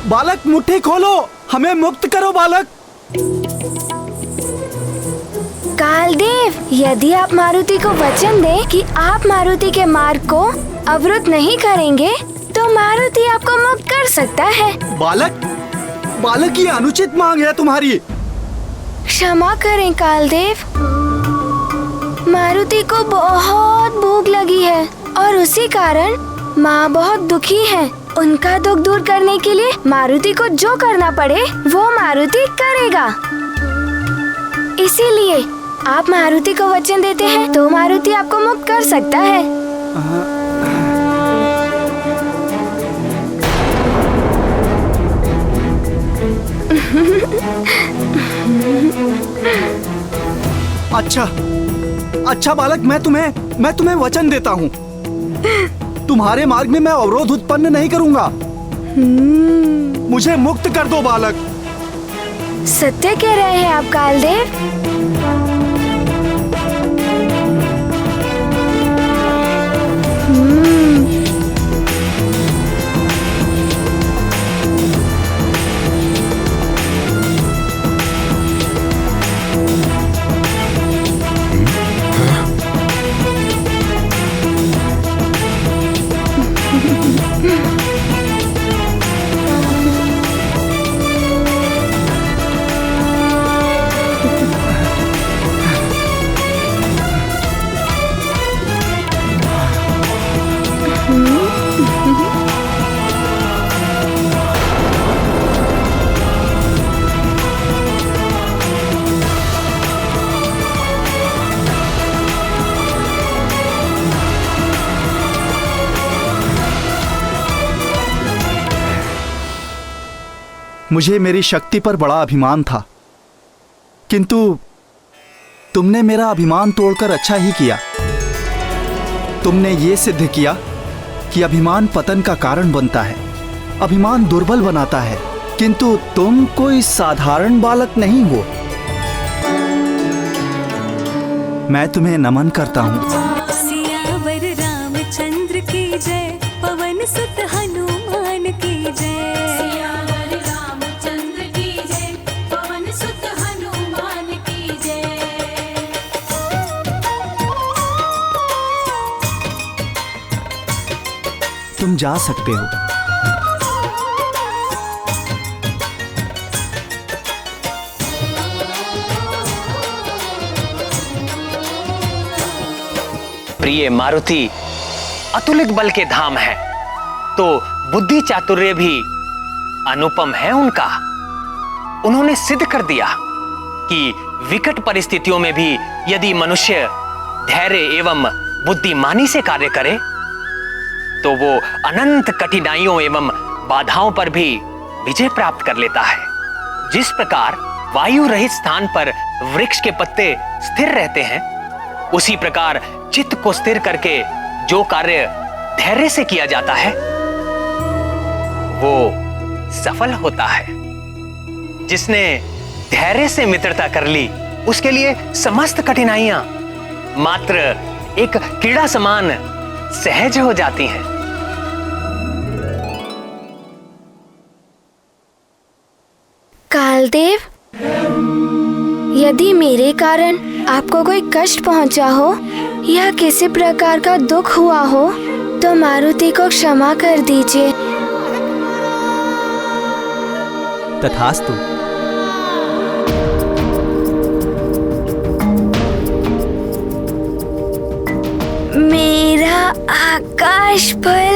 बालक मुट्ठी खोलो, हमें मुक्त करो बालक। कालदेव, यदि आप मारुति को वचन दें कि आप मारुति के मार्ग को अवरुद्ध नहीं करेंगे, तो मारुति आपको मुक्त कर सकता है। बालक ये अनुचित मांग है तुम्हारी। क्षमा करें कालदेव, मारुति को बहुत भूख लगी है और उसी कारण माँ बहुत दुखी है। उनका दुख दूर करने के लिए मारुति को जो करना पड़े वो मारुति करेगा। इसीलिए आप मारुति को वचन देते हैं तो मारुति आपको मुक्त कर सकता है। अच्छा बालक, मैं तुम्हें वचन देता हूँ। तुम्हारे मार्ग में मैं अवरोध उत्पन्न नहीं करूँगा। मुझे मुक्त कर दो बालक। सत्य कह रहे हैं आप कालदेव? मुझे मेरी शक्ति पर बड़ा अभिमान था, किंतु तुमने मेरा अभिमान तोड़कर अच्छा ही किया। तुमने ये सिद्ध किया कि अभिमान पतन का कारण बनता है, अभिमान दुर्बल बनाता है। किंतु तुम कोई साधारण बालक नहीं हो। मैं तुम्हें नमन करता हूँ। सियावर रामचंद्र की जय, पवन सुत हनुमान की जय। तुम जा सकते हो। प्रिय मारुति अतुलित बल के धाम है, तो बुद्धि चातुर्य भी अनुपम है उनका। उन्होंने सिद्ध कर दिया कि विकट परिस्थितियों में भी यदि मनुष्य धैर्य एवं बुद्धिमानी से कार्य करे तो वो अनंत कठिनाइयों एवं बाधाओं पर भी विजय प्राप्त कर लेता है। जिस प्रकार वायु रहित स्थान पर वृक्ष के पत्ते स्थिर रहते हैं, उसी प्रकार चित्त को स्थिर करके जो कार्य धैर्य से किया जाता है वो सफल होता है। जिसने धैर्य से मित्रता कर ली, उसके लिए समस्त कठिनाइयां मात्र एक कीड़ा समान सहज हो जाती हैं। कालदेव, यदि मेरे कारण आपको कोई कष्ट पहुंचा हो या किसी प्रकार का दुख हुआ हो तो मारुति को क्षमा कर दीजिए। तथास्तु। मेरा आकाश फल।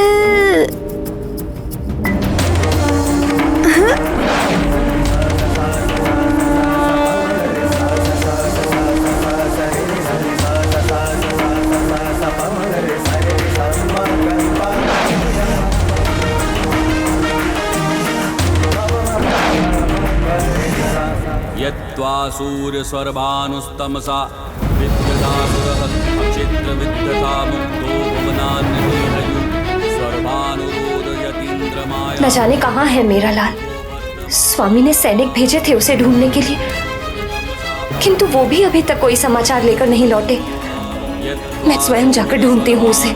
यत्त्वा सूर्यस्वर्भानुस्तमसा विद्यतासुरः अक्षित्र विद्यता मुक्तो भुवनान्यहयु सर्वानुरोदयतीन्द्रमाया। न जाने कहाँ है मेरा लाल। स्वामी ने सैनिक भेजे थे उसे ढूंढने के लिए, किंतु वो भी अभी तक कोई समाचार लेकर नहीं लौटे। मैं स्वयं जाकर ढूंढती हूँ उसे।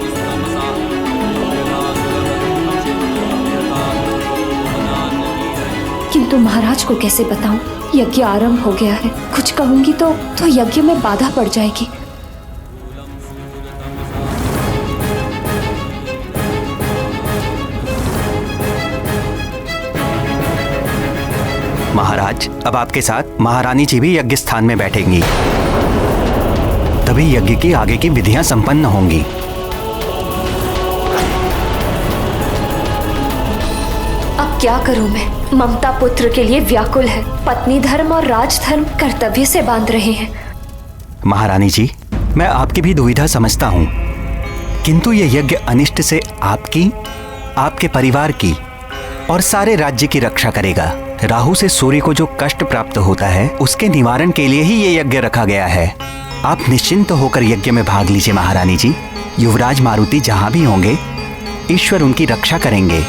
किंतु महाराज को कैसे बताऊं? यज्ञ आरंभ हो गया है, कुछ कहूंगी तो यज्ञ में बाधा पड़ जाएगी। महाराज, अब आपके साथ महारानी जी भी यज्ञ स्थान में बैठेंगी, तभी यज्ञ की आगे की विधियां संपन्न होंगी। अब क्या करूं मैं? ममता पुत्र के लिए व्याकुल है, पत्नी धर्म और राजधर्म कर्तव्य से बांध रहे हैं। महारानी जी, मैं आपकी भी दुविधा समझता हूँ, किंतु ये यज्ञ अनिष्ट से आपकी, आपके परिवार की और सारे राज्य की रक्षा करेगा। राहु से सूर्य को जो कष्ट प्राप्त होता है, उसके निवारण के लिए ही ये यज्ञ रखा गया है। आप निश्चिंत होकर यज्ञ में भाग लीजिए महारानी जी। युवराज मारुति जहां भी होंगे, ईश्वर उनकी रक्षा करेंगे।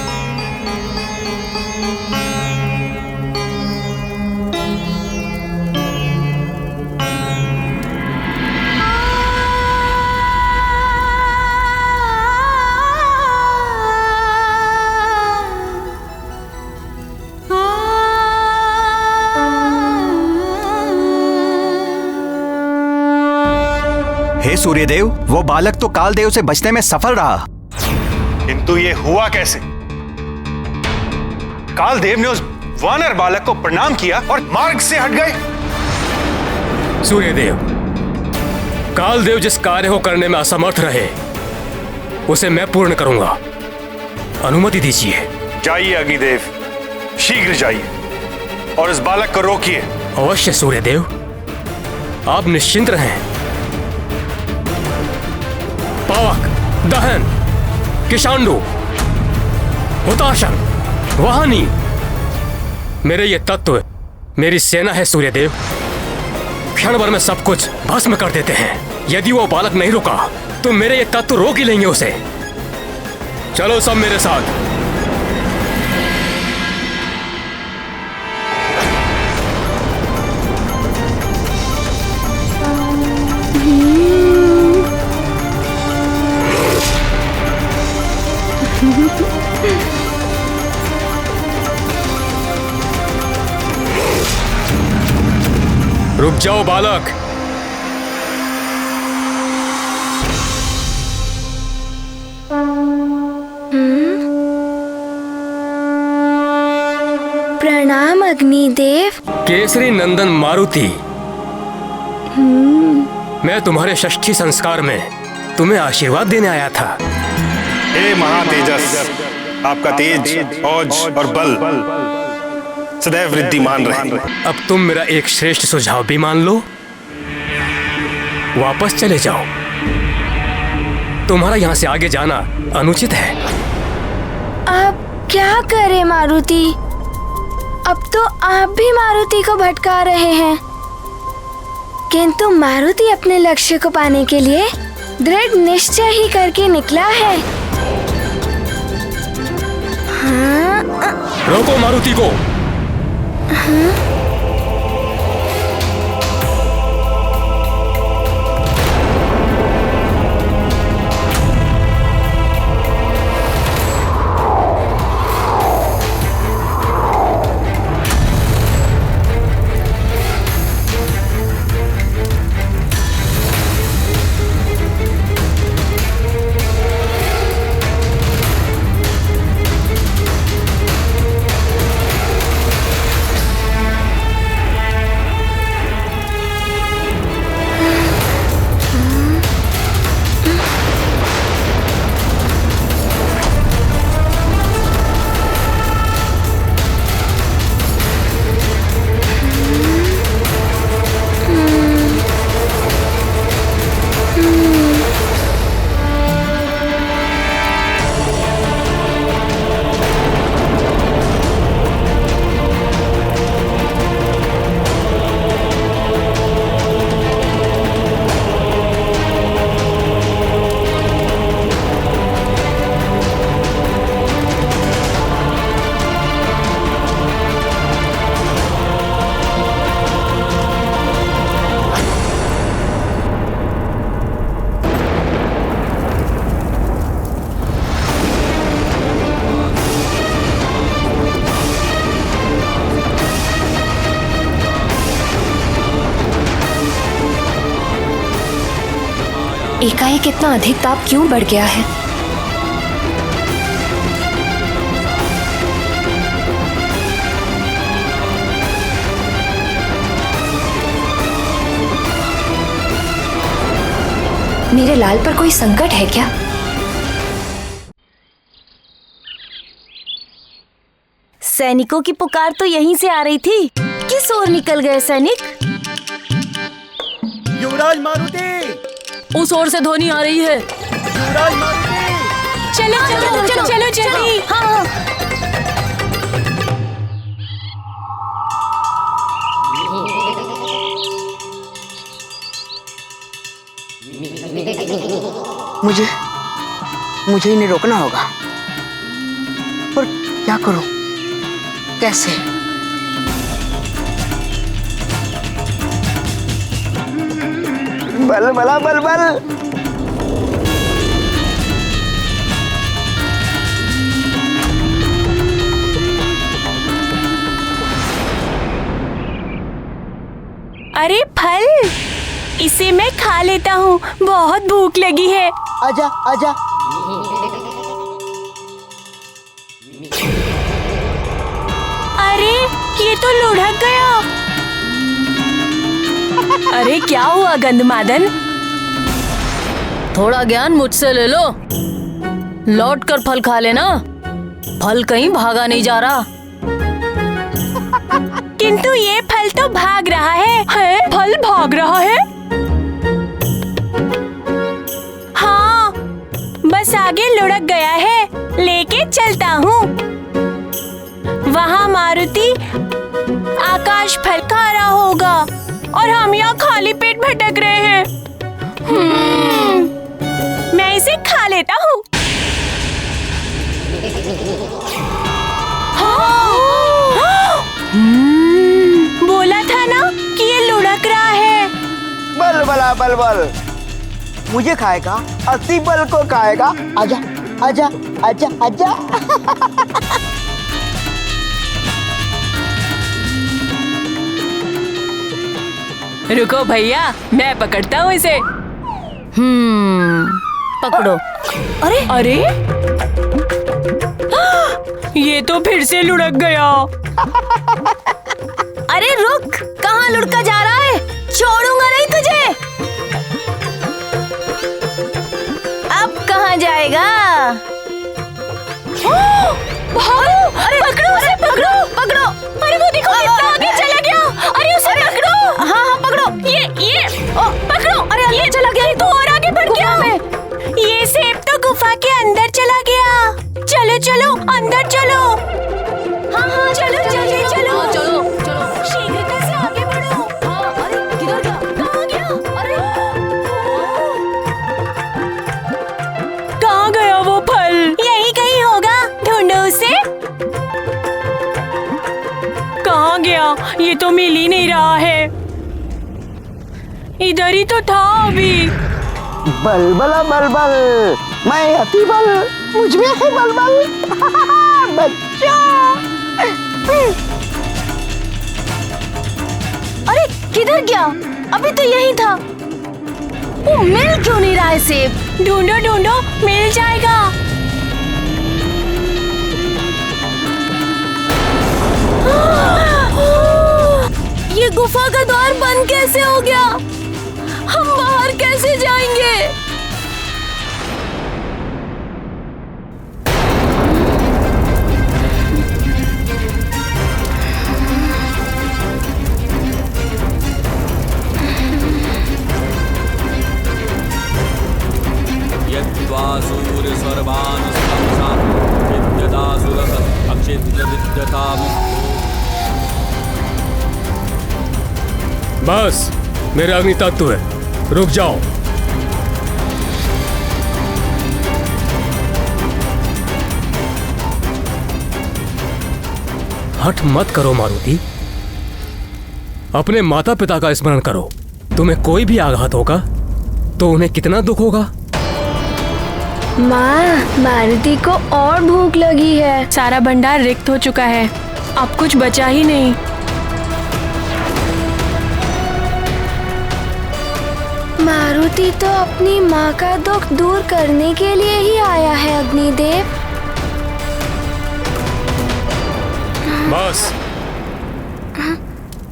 हे सूर्यदेव, वो बालक तो कालदेव से बचने में सफल रहा, किंतु ये हुआ कैसे? कालदेव ने उस वानर बालक को प्रणाम किया और मार्ग से हट गए। सूर्यदेव, कालदेव जिस कार्य को करने में असमर्थ रहे, उसे मैं पूर्ण करूंगा। अनुमति दीजिए। जाइए अग्निदेव, शीघ्र जाइए और इस बालक को रोकिए। अवश्य सूर्यदेव, आप निश्चिंत रहें। पावक, दहन, किशांडु, हुताशन, वाहनी, मेरे ये तत्व मेरी सेना है सूर्यदेव। क्षण भर में सब कुछ भस्म कर देते हैं। यदि वो बालक नहीं रुका तो मेरे ये तत्व रोक ही लेंगे उसे। चलो सब मेरे साथ। रुक जाओ बालक। प्रणाम अग्निदेव। केसरी नंदन मारुति, मैं तुम्हारे षष्ठी संस्कार में तुम्हें आशीर्वाद देने आया था। हे महातेजस, आपका तेज, औज और बल सदैव वृद्धिमान रहे। अब तुम मेरा एक श्रेष्ठ सुझाव भी मान लो, वापस चले जाओ। तुम्हारा यहाँ से आगे जाना अनुचित है। अब क्या करें मारुति? अब तो आप भी मारुति को भटका रहे हैं, किंतु मारुति अपने लक्ष्य को पाने के लिए दृढ़ निश्चय ही करके निकला है। हाँ? रोको मारुति को। एकाएक इतना अधिक ताप क्यों बढ़ गया है? मेरे लाल पर कोई संकट है क्या? सैनिकों की पुकार तो यहीं से आ रही थी। किस ओर निकल गए सैनिक? युवराज मारुति! उस ओर से ध्वनि आ रही है। युवराज मारुति! चलो चलो चलो चलो जल्दी। हाँ। मुझे इन्हें रोकना होगा, पर क्या करूं? कैसे? बल बला बल बल। अरे फल, इसे मैं खा लेता हूँ, बहुत भूख लगी है। आजा आजा। अरे ये तो लुढ़क गया। अरे क्या हुआ गंधमादन? थोड़ा ज्ञान मुझसे ले लो, लौट कर फल खा लेना। फल कहीं भागा नहीं जा रहा। किंतु ये फल तो भाग रहा है। फल भाग रहा है? हाँ, बस आगे लुढ़क गया है, लेके चलता हूँ। वहाँ मारुति आकाश फल खा रहा होगा और हम यहाँ खाली पेट भटक रहे हैं। मैं इसे खा लेता हूँ। बोला था ना कि ये लुढ़क रहा है। बल बला बल बल। मुझे खाएगा, अति बल को खाएगा। आजा आजा आजा आजा। रुको भैया, मैं पकड़ता हूँ इसे। पकड़ो। अरे अरे, ये तो फिर से लुढ़क गया। अरे रुक, कहाँ लुढ़का जा रहा है? छोड़ूंगा नहीं तुझे। अब कहाँ जाएगा? भागो! अरे पकड़ो उसे, पकड़ो पकड़ो। अरे वो देखो कितना आगे चला गया। अरे उसे पकड़ो। हाँ हाँ पकड़ो। ये पकड़ो। अरे ये चला गया, तो और आगे बढ़ गया। ये सेब तो गुफा के अंदर चला गया। चलो चलो अंदर चलो। हाँ हाँ चलो जल्दी चलो। चलो चलो शीघ्रता से आगे बढ़ो। हाँ, अरे किधर गया? कहाँ गया? अरे कहाँ गया वो फल? यही कहीं होगा, ढूंढो उसे। कहाँ गया? ये तो मिल ही नहीं रहा है। इधर ही तो था अभी। बल बला बल बल। मैं अति बल, मुझ में है बल बल। बच्चा। अरे किधर गया? अभी तो यही था। वो मिल क्यों नहीं रहा है सेब? ढूंढो ढूंढो, मिल जाएगा। ये गुफा का द्वार बंद कैसे हो गया? हम बाहर कैसे जाएंगे? यद्वासूरसर्वानुस्तमसा विद्यतासुरः अक्षिद्रविद्यतामुक्तो। बस, मेरे अग्नि तत्व है, रुक जाओ। हठ मत करो मारुति, अपने माता पिता का स्मरण करो। तुम्हें कोई भी आघात होगा तो उन्हें कितना दुख होगा। माँ, मारुति को और भूख लगी है। सारा भंडार रिक्त हो चुका है, अब कुछ बचा ही नहीं। मारुति तो अपनी माँ का दुख दूर करने के लिए ही आया है अग्निदेव। बस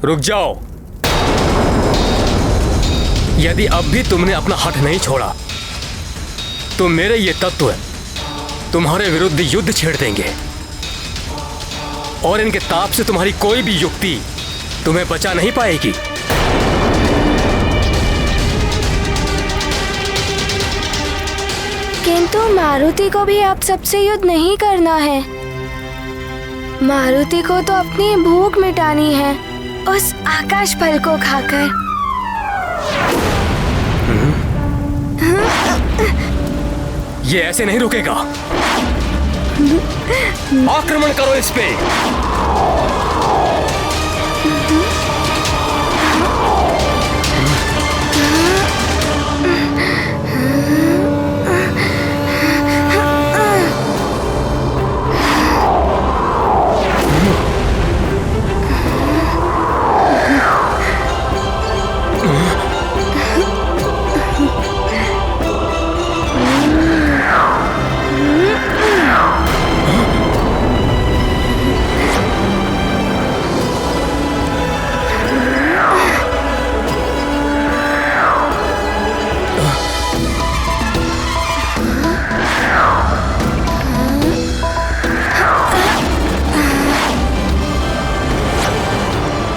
रुक जाओ। यदि अब भी तुमने अपना हठ नहीं छोड़ा तो मेरे ये तत्व तुम्हारे विरुद्ध युद्ध छेड़ देंगे और इनके ताप से तुम्हारी कोई भी युक्ति तुम्हें बचा नहीं पाएगी। किंतु मारुति को भी आप सबसे युद्ध नहीं करना है। मारुति को तो अपनी भूख मिटानी है उस आकाश फल को खाकर। ये ऐसे नहीं रुकेगा। आक्रमण करो इस पे।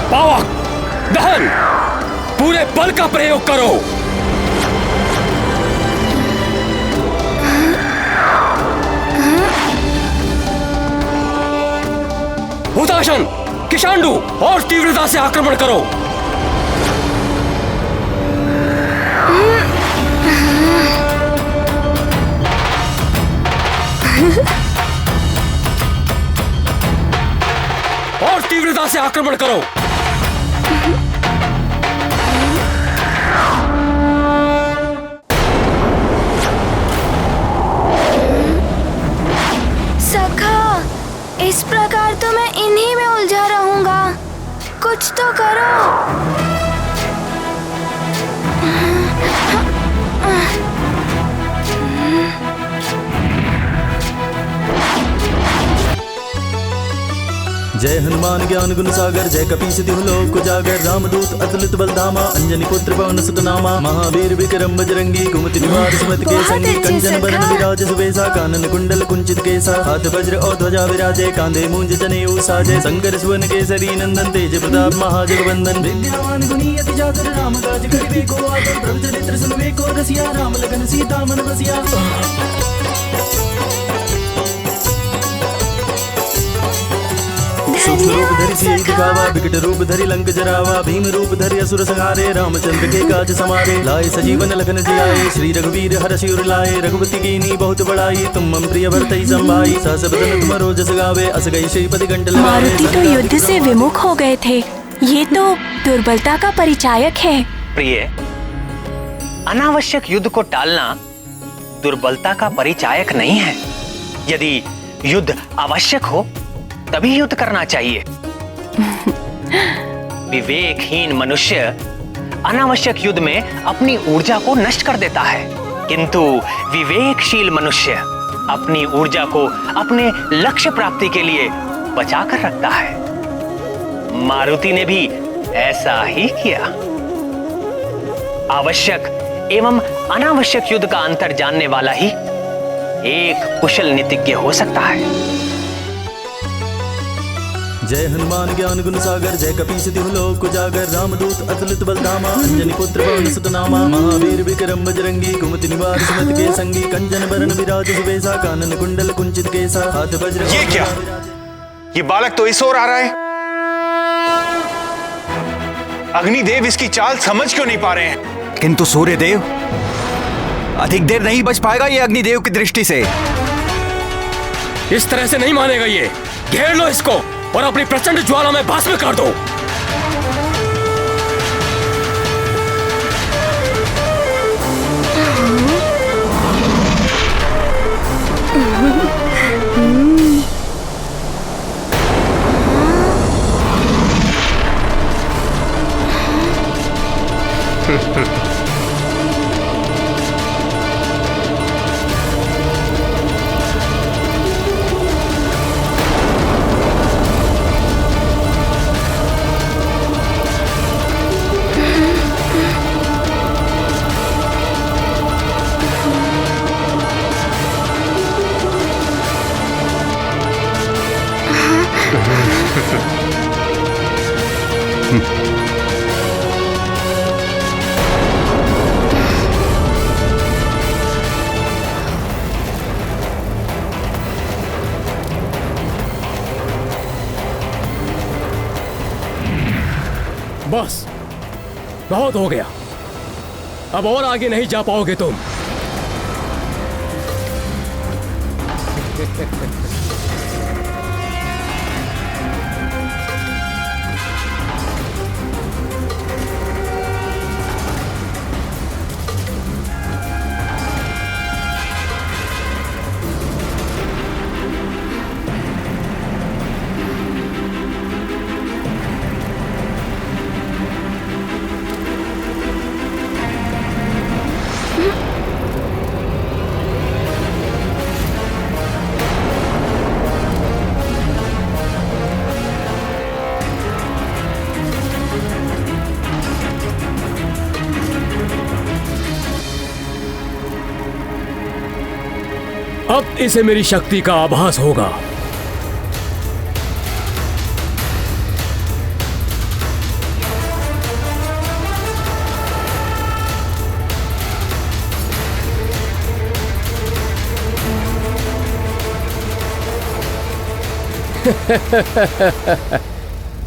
पावक, दहन, पूरे बल का प्रयोग करो। हुताशन, किशांडू और तीव्रता से आक्रमण करो। और तीव्रता से आक्रमण करो। सखा, इस प्रकार तो मैं इन्हीं में उलझा रहूंगा। कुछ तो करो। जय हनुमान ज्ञान गुण सागर, जय कपीस तिहु लोक उजागर, रामदूत अतुलित बलधामा, अंजनी पुत्र पवन सुत नामा, महावीर विक्रम बजरंगी, कुमति निवार सुमति के संगी, कंचन बरन विराज सुबेसा, कानन कुंडल कुंचित केसा, हाथ वज्र और ध्वजा विराजे, कांधे मूंज जनेऊ साजे, शंकर सुवन केसरी नंदन, तेज प्रताप महाजगवंदन, विद्यावान गुणी अति जातर, राम काज करिबे को आतर, प्रभु चरित्र सुनबे को रसिया, राम लगन सीता मन बसिया। सूक्ष्म रूप धरि सिय दिखावा, विकट रूप धरि लंक जरावा, भीम रूप धरि असुर संहारे, रामचंद्र के काज समारे, लाए सजीवन लखन जियाए, श्री रघुवीर हर्षि उर लाए, रघुपति कीनी बहुत बड़ाई, तुम मम प्रिय भरतहि संभाई, सहस बदन तुमरो जस गावे, अस गई श्रीपति कंठ लगावे। मारुति तो युद्ध से विमुख हो गए थे। ये तो दुर्बलता का परिचायक है। प्रिय, अनावश्यक युद्ध को टालना दुर्बलता का परिचायक नहीं है। यदि युद्ध आवश्यक हो तभी युद्ध करना चाहिए। विवेकहीन मनुष्य अनावश्यक युद्ध में अपनी ऊर्जा को नष्ट कर देता है, किंतु विवेकशील मनुष्य अपनी ऊर्जा को अपने लक्ष्य प्राप्ति के लिए बचा कर रखता है। मारुति ने भी ऐसा ही किया। आवश्यक एवं अनावश्यक युद्ध का अंतर जानने वाला ही एक कुशल नीतिज्ञ हो सकता है। जय हनुमान ज्ञान गुण सागर, जय कपीस तिहु लोक उजागर, रामदूत अतुलित बलधामा, अंजनी पुत्र पवन सुत नामा, महावीर विक्रम बजरंगी, कुमति निवार सुमति के संगी, कंचन बरन विराज सुबेसा, कानन कुंडल कुंचित केसा, हाथ वज्र। ये क्या? ये बालक तो इस ओर आ रहा है। अग्निदेव इसकी चाल समझ क्यों नहीं पा रहे हैं? किंतु सूर्यदेव, अधिक देर नहीं बच पाएगा ये अग्निदेव की दृष्टि से। इस तरह से नहीं मानेगा ये। घेर लो इसको और अपनी प्रचंड ज्वाला में भस्म कर दो। बस बहुत हो गया, अब और आगे नहीं जा पाओगे तुम। अब इसे मेरी शक्ति का आभास होगा।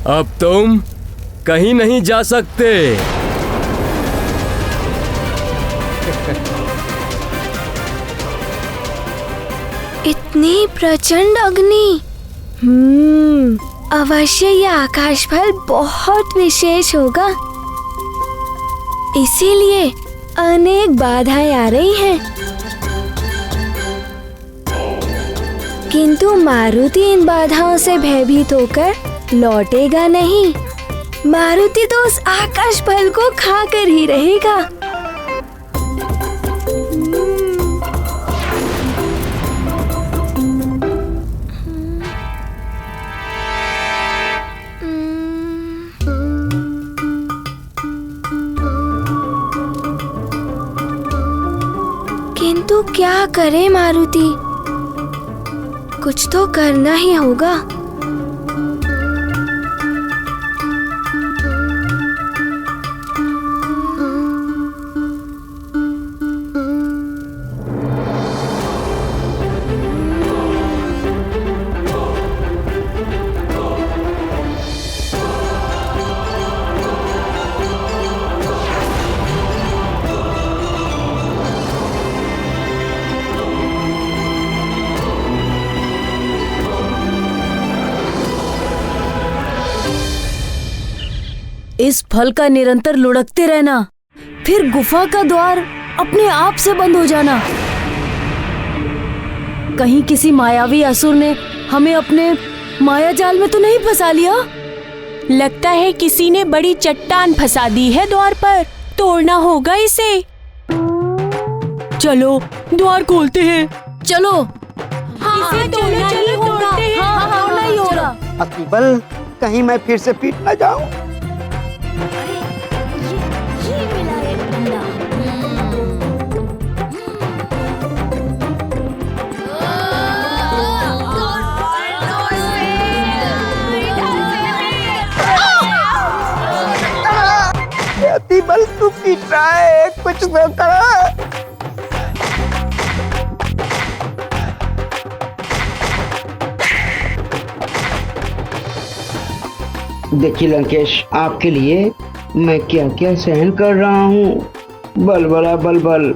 अब तुम कहीं नहीं जा सकते। इतनी प्रचंड अग्नि। अवश्य ये आकाश फल बहुत विशेष होगा, इसीलिए अनेक बाधाएं आ रही हैं। किंतु मारुति इन बाधाओं से भयभीत होकर लौटेगा नहीं। मारुति तो उस आकाश फल को खाकर ही रहेगा। किंतु क्या करे मारुति, कुछ तो करना ही होगा। इस फल का निरंतर लुढ़कते रहना, फिर गुफा का द्वार अपने आप से बंद हो जाना। कहीं किसी मायावी असुर ने हमें अपने माया जाल में तो नहीं फंसा लिया? लगता है किसी ने बड़ी चट्टान फंसा दी है द्वार पर, तोड़ना होगा इसे। चलो द्वार खोलते हैं। चलो। इसे तोड़ना ही होगा। तोड़ना ही होगा। अतिबल, कहीं मैं फिर से पीट न जाऊं। अतिबल तू पीट रहा है, कुछ तो कर। देखिए लंकेश, आपके लिए मैं क्या क्या सहन कर रहा हूँ। बलबला बलबल।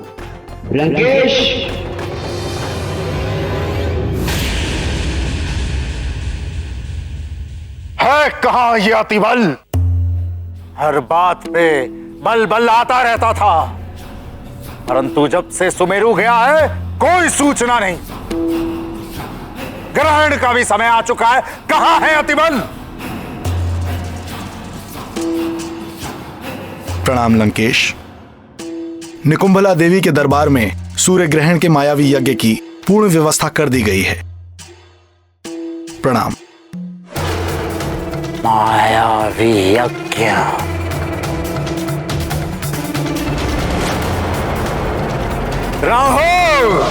लंकेश, है कहाँ ये अतिबल? हर बात पे बल बल आता रहता था, परंतु जब से सुमेरु गया है कोई सूचना नहीं। ग्रहण का भी समय आ चुका है, कहाँ है अतिबल? प्रणाम लंकेश। निकुंभला देवी के दरबार में सूर्य ग्रहण के मायावी यज्ञ की पूर्ण व्यवस्था कर दी गई है। प्रणाम। मायावी यज्ञ? राहुल,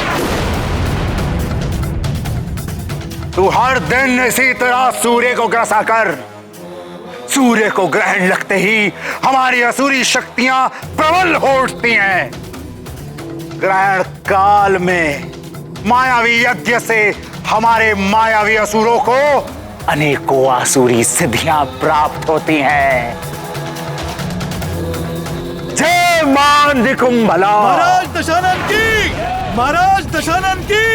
तू हर दिन इसी तरह सूर्य को ग्रसा कर। सूर्य को ग्रहण लगते ही हमारी असुरी शक्तियां प्रबल हो उठती हैं। ग्रहण काल में मायावी यज्ञ से हमारे मायावी असुरों को अनेकों आसुरी सिद्धियां प्राप्त होती हैं। जय मां निकुंभला। महाराज दशानन की, महाराज दशानन की,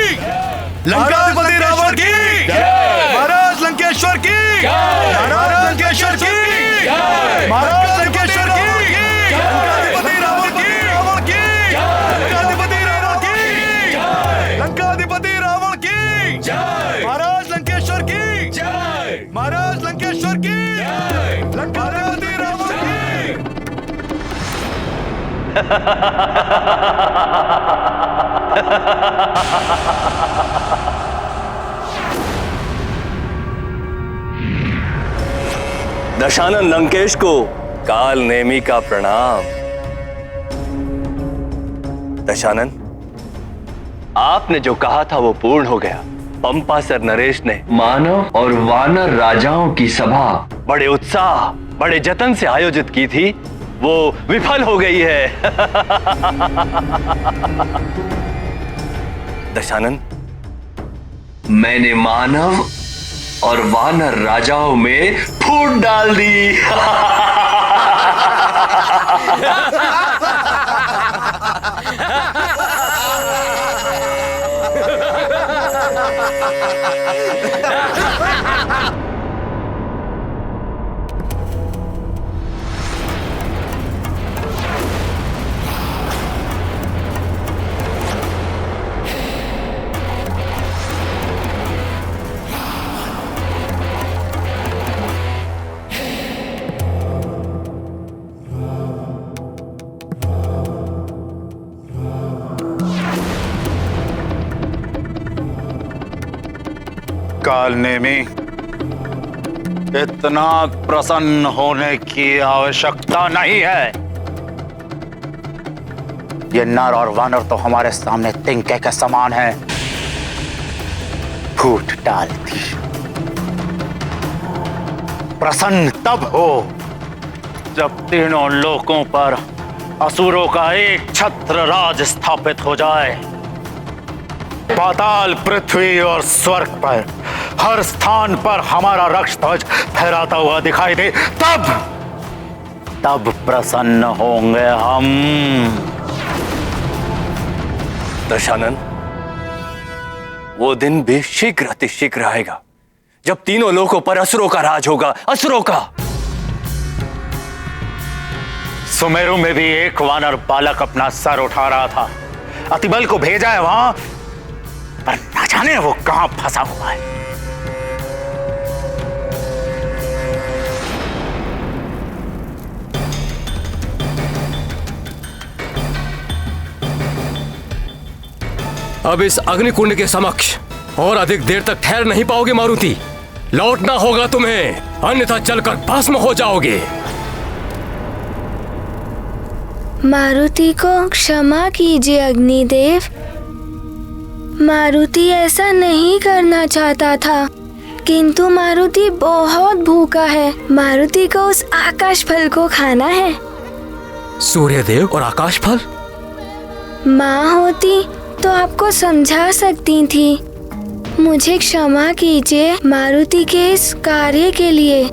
लंकाधिपति रावण की, महाराज लंकेश्वर की, महाराज लंकेश्वर की, महाराज लंकेश्वर की, लंकाधिपति रावण की, लंकाधिपति रावण की, लंकाधिपति रावण की, महाराज लंकेश्वर की, महाराज लंकेश्वर की, लंकाधिपति रावण की। दशानन लंकेश को काल नेमी का प्रणाम। दशानन, आपने जो कहा था वो पूर्ण हो गया। पंपासर नरेश ने मानव और वानर राजाओं की सभा बड़े उत्साह, बड़े जतन से आयोजित की थी, वो विफल हो गई है। दशानन, मैंने मानव और वानर राजाओं में फूट डाल दी। काल नेमी, इतना प्रसन्न होने की आवश्यकता नहीं है। ये नर और वानर तो हमारे सामने तिनके के समान है। फूट डाल दी। प्रसन्न तब हो जब तीनों लोकों पर असुरों का एक छत्र राज स्थापित हो जाए। पाताल, पृथ्वी और स्वर्ग पर हर स्थान पर हमारा रक्त ध्वज फहराता हुआ दिखाई दे, तब प्रसन्न होंगे हम। दशानन, वो दिन भी शीघ्र अतिशीघ्र आएगा जब तीनों लोकों पर असुरों का राज होगा। असुरों का। सुमेरु में भी एक वानर बालक अपना सर उठा रहा था। अतिबल को भेजा है वहां, पर न जाने वो कहां फंसा हुआ है। अब इस अग्निकुंड के समक्ष और अधिक देर तक ठहर नहीं पाओगे मारुति। लौटना होगा तुम्हें, अन्यथा चलकर भस्म हो जाओगे। मारुति को क्षमा कीजिए अग्निदेव। मारुति ऐसा नहीं करना चाहता था, किंतु मारुति बहुत भूखा है। मारुति को उस आकाश फल को खाना है। सूर्यदेव और आकाश फल? माँ होती तो आपको समझा सकती थी। मुझे क्षमा कीजिए मारुति के इस कार्य के लिए।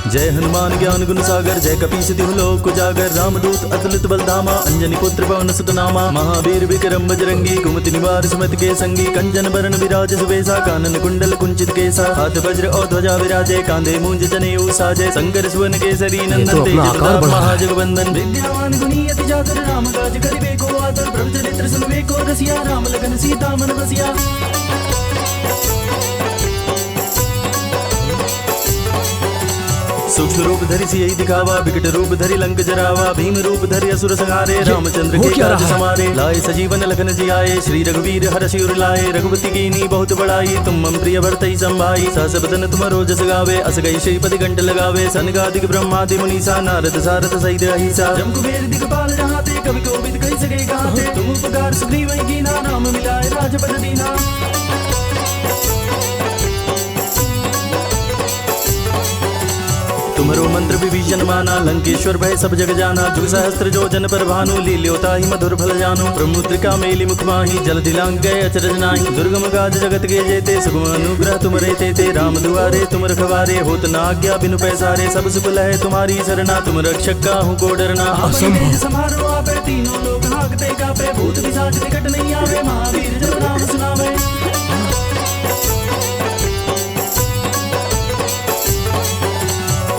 जय हनुमान ज्ञान गुण सागर, जय कपीस तिहु लोक उजागर, रामदूत अतुलित बलधामा, अंजनी पुत्र पवन सुत नामा, महावीर विक्रम बजरंगी, कुमति निवार सुमत के संगी, कंचन बरन विराज सुबेसा, कानन कुंडल कुंचित केसा, हाथ वज्र और ध्वजा विराजे, कांधे मूंज जनेऊ साजे, शंकर सुवन केसरी नंदन, तेज प्रताप महाजगवंदन, विद्यावान गुणी अति जागर, राम काज करिबे को आदर, प्रभु चरित्र सुनबे को रसिया, राम लगन सीता मन बसिया। सूक्ष्म रूप धरि सियहि दिखावा, विकट रूप धरि लंक जरावा, भीम रूप धरि असुर संहारे, रामचंद्र के काज समारे, लाए सजीवन लखन जियाए, श्री रघुवीर हर्षि उर लाए, रघुपति कीनी बहुत बड़ाई, तुम मम प्रिय भरतहि संभाई, सहस बदन तुमरो जस गावे, अस गई श्रीपति कंठ लगावे, सनकादिक ब्रह्मादि मुनीसा, नारद सारद सहित अहिसा, जम कुबेर दिगपाल जहाते, कवि कोविद कहि सके गाते, तुम उपकार सुग्रीव कीना, नाम मिलाए राजपद दीना। तुमरो मंत्र विभीषण माना, लंकेश्वर भय सब जग जाना, जुग सहस्त्र जो जन पर भानु, लील्योता ही मधुर फल जानु, प्रमुद्रिका मेली मुख माही, जल दिलांग गए अचरज नाही, दुर्गम काज जगत के जेते, सुगम अनुग्रह तुम रहते थे, राम दुआरे तुम रखवारे, होत न आज्ञा बिनु पैसारे, सब सुख लहे तुम्हारी सरना, तुम रक्षक काहू को डरना। समारो आपे तीनों लोग हाकते कापे, भूत पिशाच निकट नहीं आवे, महावीर जब नाम सुनावे।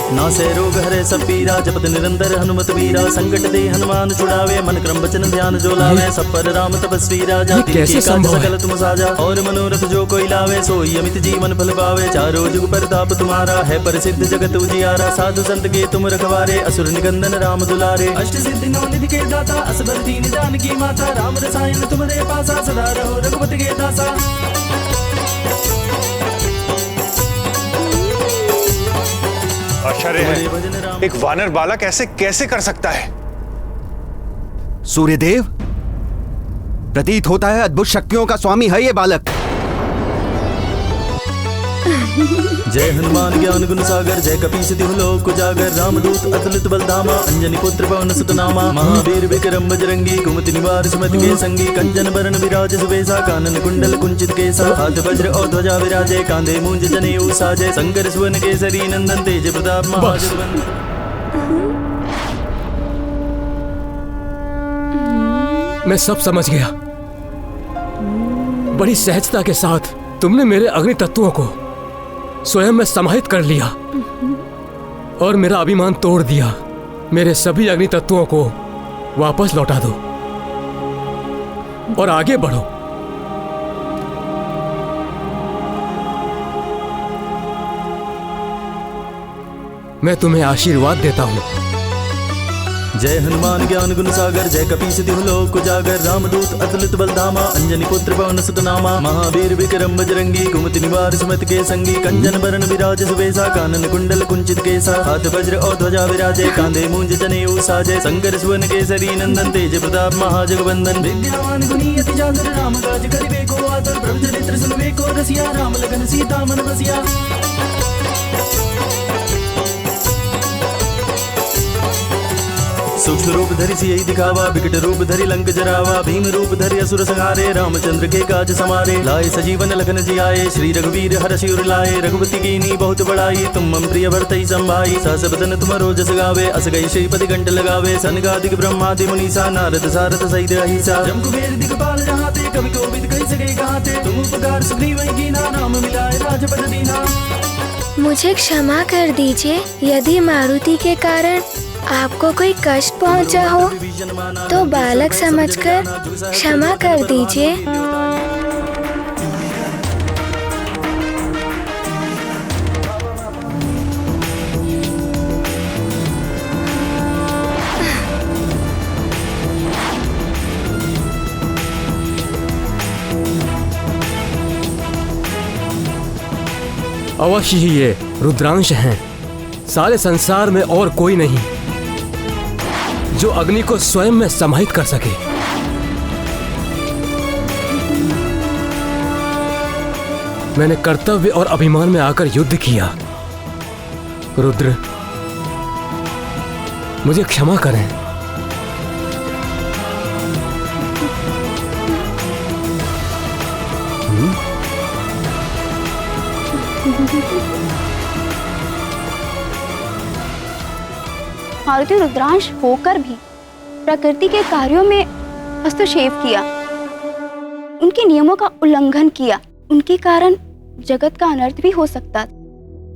नासे रोग हरे सब पीरा, जपत निरंतर हनुमत वीरा, संकट दे हनुमान छुड़ावे, मन क्रम वचन ध्यान जो लावे, सब पर राम तपस्वी राजा, तिनके काज सकल तुम साजा, और मनोरथ जो कोई लावे, सोई अमित जीवन फल पावे, चारों जुग परताप तुम्हारा, है प्रसिद्ध जगत उजियारा, साधु संत के तुम रखवारे, असुर निकंदन राम दुलारे, अष्ट सिद्धि नौ निधि के दाता, असबर दीन जानकी माता, राम रसायन तुम्हारे पासा, सदा रहो रघुपति के दासा। आश्चर्य है, एक वानर बालक ऐसे कैसे कर सकता है? सूर्यदेव, प्रतीत होता है अद्भुत शक्तियों का स्वामी है ये बालक। जय हनुमान ज्ञान गुण सागर, जय कपीस तिहु लोक उजागर, रामदूत अतुलित बलधामा, अंजनी पुत्र पवन सुत नामा, महावीर विक्रम बजरंगी, कुमति निवार सुमति के संगी, कंचन बरन विराज सुबेसा, कानन कुंडल कुंचित केसा, हाथ वज्र और ध्वजा विराजे, कांधे मूंज जनेऊ साजे, शंकर सुवन केसरी नंदन, तेज प्रताप महाजगवंदन। मैं सब समझ गया। बड़ी सहजता के साथ तुमने मेरे अग्नि तत्वों को स्वयं में समाहित कर लिया और मेरा अभिमान तोड़ दिया। मेरे सभी अग्नि तत्वों को वापस लौटा दो और आगे बढ़ो। मैं तुम्हें आशीर्वाद देता हूं। जय हनुमान ज्ञान गुण सागर, जय कपीस तिहु लोक उजागर, रामदूत अतुलित बलधामा, अंजनी पुत्र पवन सुत नामा, महावीर विक्रम बजरंगी, कुमति निवार सुमति के संगी, कंचन बरन विराज सुबेसा, कानन कुंडल कुंचित केसा, हाथ वज्र और ध्वजा विराजे, कांधे मूंज जनेऊ साजे, शंकर सुवन केसरी नंदन, तेज प्रताप महाजगवंदन। विद्यावान गुणी अति चातुर, राम काज करिबे को आतुर, प्रभु चरित्र सुनबे को रसिया, राम लखन सीता मन बसिया। सूक्ष्म रूप धरि सियहि दिखावा, विकट रूप धरि लंक जरावा, भीम रूप धरि असुर संहारे, रामचंद्र के काज समारे, लाए सजीवन लखन जियाए, श्री रघुवीर हर्षि उर लाए, रघुपति कीनी बहुत बड़ाई, तुम मम प्रिय भरतहि संभाई, सहस बदन तुमरो जस गावे, अस गई श्रीपति कंठ लगावे, सनकादिक ब्रह्मादि मुनीसा, नारद सारद सहित अहिसा, जम कुबेर दिगपाल जहाते, कवि कोविद कहि सके गाते, तुम उपकार सुग्रीव कीना, नाम मिलाए राजपद दीना। मुझे क्षमा कर दीजिए यदि मारुति के कारण आपको कोई कष्ट पहुंचा हो तो बालक समझकर क्षमा कर दीजिए। अवश्य ही ये रुद्रांश हैं। सारे संसार में और कोई नहीं जो अग्नि को स्वयं में समाहित कर सके। मैंने कर्तव्य और अभिमान में आकर युद्ध किया। रुद्र, मुझे क्षमा करें। मारुति रुद्रांश होकर भी प्रकृति के कार्यों में हस्तक्षेप किया, उनके नियमों का उल्लंघन किया, उनके कारण जगत का अनर्थ भी हो सकता।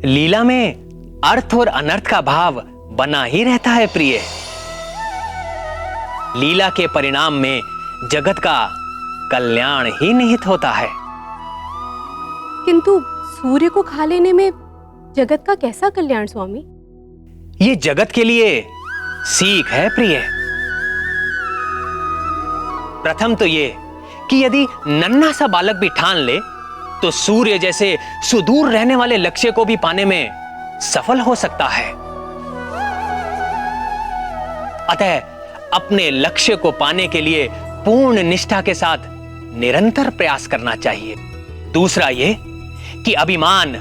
लीला में अर्थ और अनर्थ का भाव बना ही रहता है प्रिय। लीला के परिणाम में जगत का कल्याण ही निहित होता है। किंतु सूर्य को खा लेने में जगत का कैसा कल्याण स्वामी? ये जगत के लिए सीख है प्रिय। प्रथम तो ये कि यदि नन्हा सा बालक भी ठान ले तो सूर्य जैसे सुदूर रहने वाले लक्ष्य को भी पाने में सफल हो सकता है। अतः अपने लक्ष्य को पाने के लिए पूर्ण निष्ठा के साथ निरंतर प्रयास करना चाहिए। दूसरा ये कि अभिमान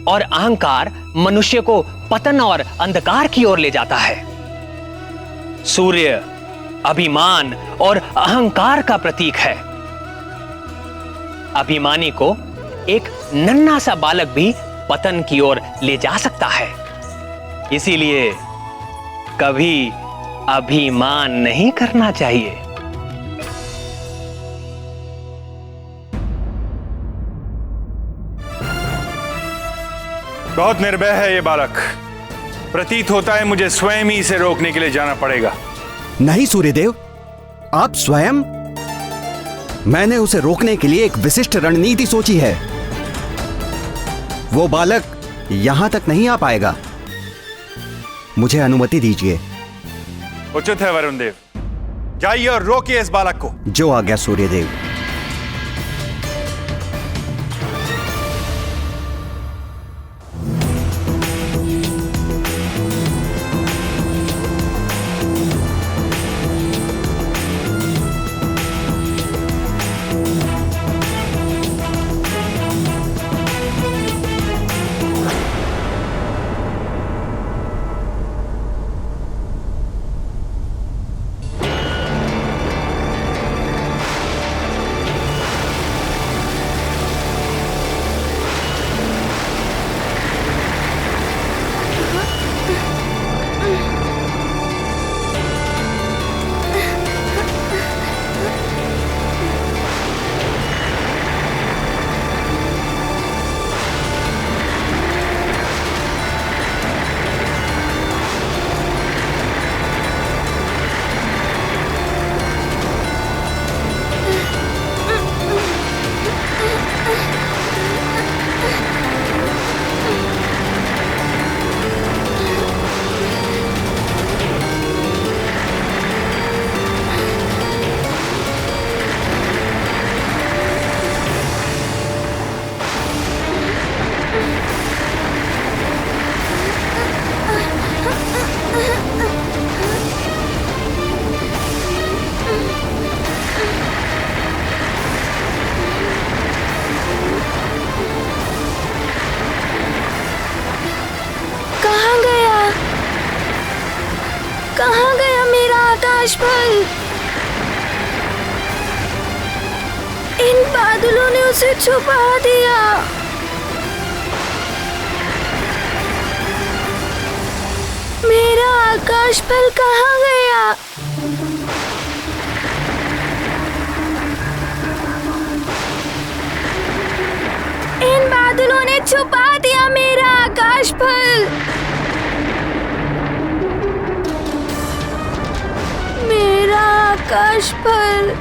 और अहंकार मनुष्य को पतन और अंधकार की ओर ले जाता है। सूर्य अभिमान और अहंकार का प्रतीक है। अभिमानी को एक नन्हा सा बालक भी पतन की ओर ले जा सकता है। इसीलिए कभी अभिमान नहीं करना चाहिए। बहुत निर्भय है ये बालक। प्रतीत होता है मुझे स्वयं ही इसे रोकने के लिए जाना पड़ेगा। नहीं सूर्यदेव, आप स्वयं? मैंने उसे रोकने के लिए एक विशिष्ट रणनीति सोची है। वो बालक यहां तक नहीं आ पाएगा। मुझे अनुमति दीजिए। उचित है वरुण देव, जाइए और रोकिए इस बालक को। जो आज्ञा सूर्यदेव। कहाँ गया मेरा आकाश फल? इन बादलों ने उसे छुपा दिया। मेरा आकाश फल कहाँ गया? इन बादलों ने छुपा दिया मेरा आकाश फल। मेरा आकाश फल।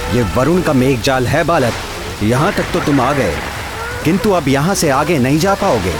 ये वरुण का मेघजाल है बालक। यहां तक तो तुम आ गए, किंतु अब यहां से आगे नहीं जा पाओगे।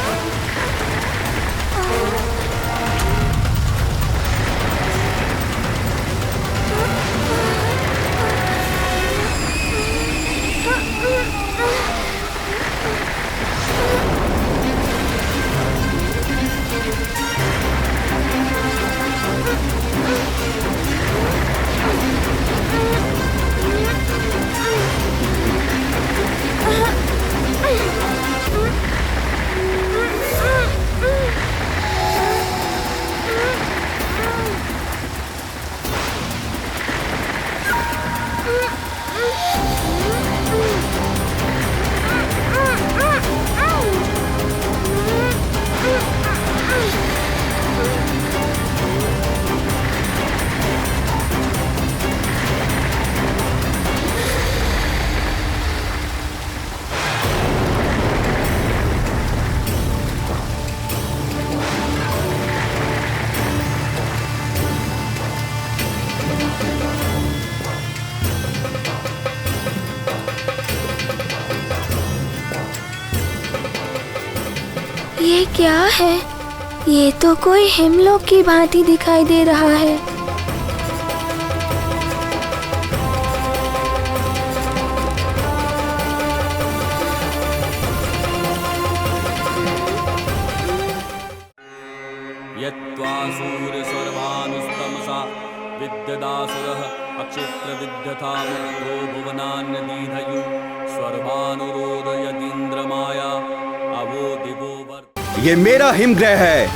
ये क्या है? ये तो कोई हिमलोक की भांति दिखाई दे रहा है। यत्त्वा सूर्यस्वर्भानुस्तमसा विद्यदासुरः अक्षित्रविद्यथा मुग्धो भुवनान्यदीधयु स्वर्भानुरोदयतीन्द्रमाया अवो दिवो ये मेरा हिमग्रह है।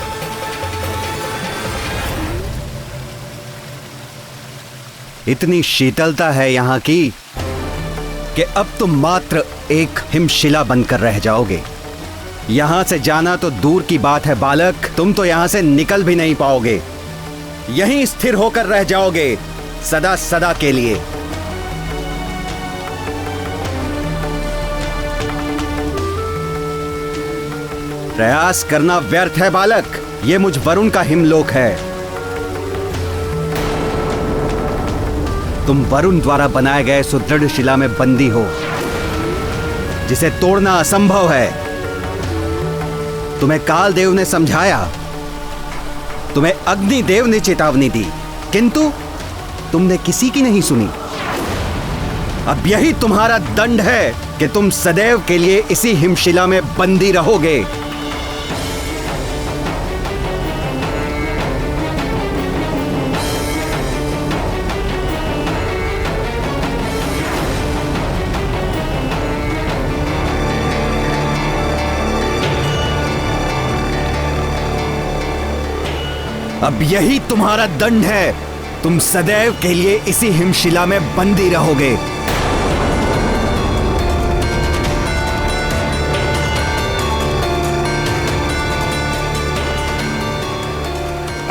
इतनी शीतलता है यहाँ की कि अब तुम मात्र एक हिमशिला बनकर रह जाओगे। यहाँ से जाना तो दूर की बात है बालक, तुम तो यहाँ से निकल भी नहीं पाओगे। यहीं स्थिर होकर रह जाओगे सदा सदा के लिए। प्रयास करना व्यर्थ है बालक, ये मुझ वरुण का हिमलोक है। तुम वरुण द्वारा बनाए गए सुदृढ़ शिला में बंदी हो, जिसे तोड़ना असंभव है। तुम्हें कालदेव ने समझाया, तुम्हें अग्निदेव ने चेतावनी दी, किंतु तुमने किसी की नहीं सुनी। अब यही तुम्हारा दंड है कि तुम सदैव के लिए इसी हिमशिला में बंदी रहोगे। अब यही तुम्हारा दंड है, तुम सदैव के लिए इसी हिमशिला में बंदी रहोगे।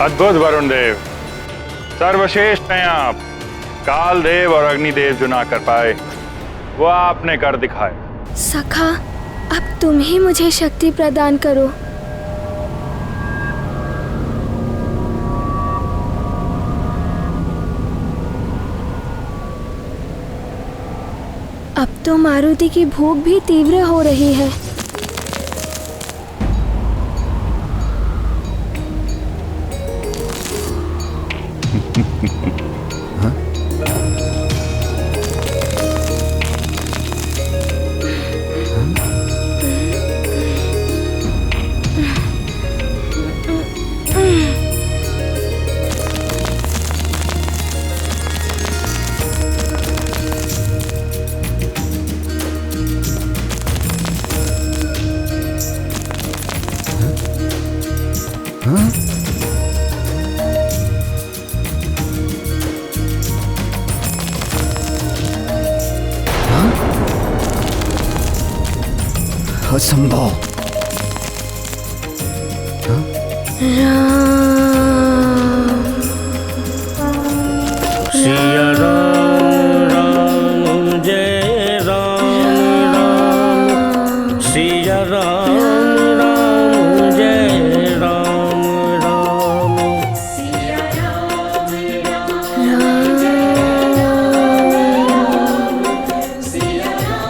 अद्भुत वरुण देव, सर्वश्रेष्ठ हैं आप। कालदेव और अग्निदेव जो ना कर पाए वो आपने कर दिखाया। सखा, अब तुम ही मुझे शक्ति प्रदान करो। अब तो मारुति की भूख भी तीव्र हो रही है। असंभव। सिया राम राम जय राम राम, सिया राम राम जय राम राम, सिया राम राम जय राम, सिया राम जय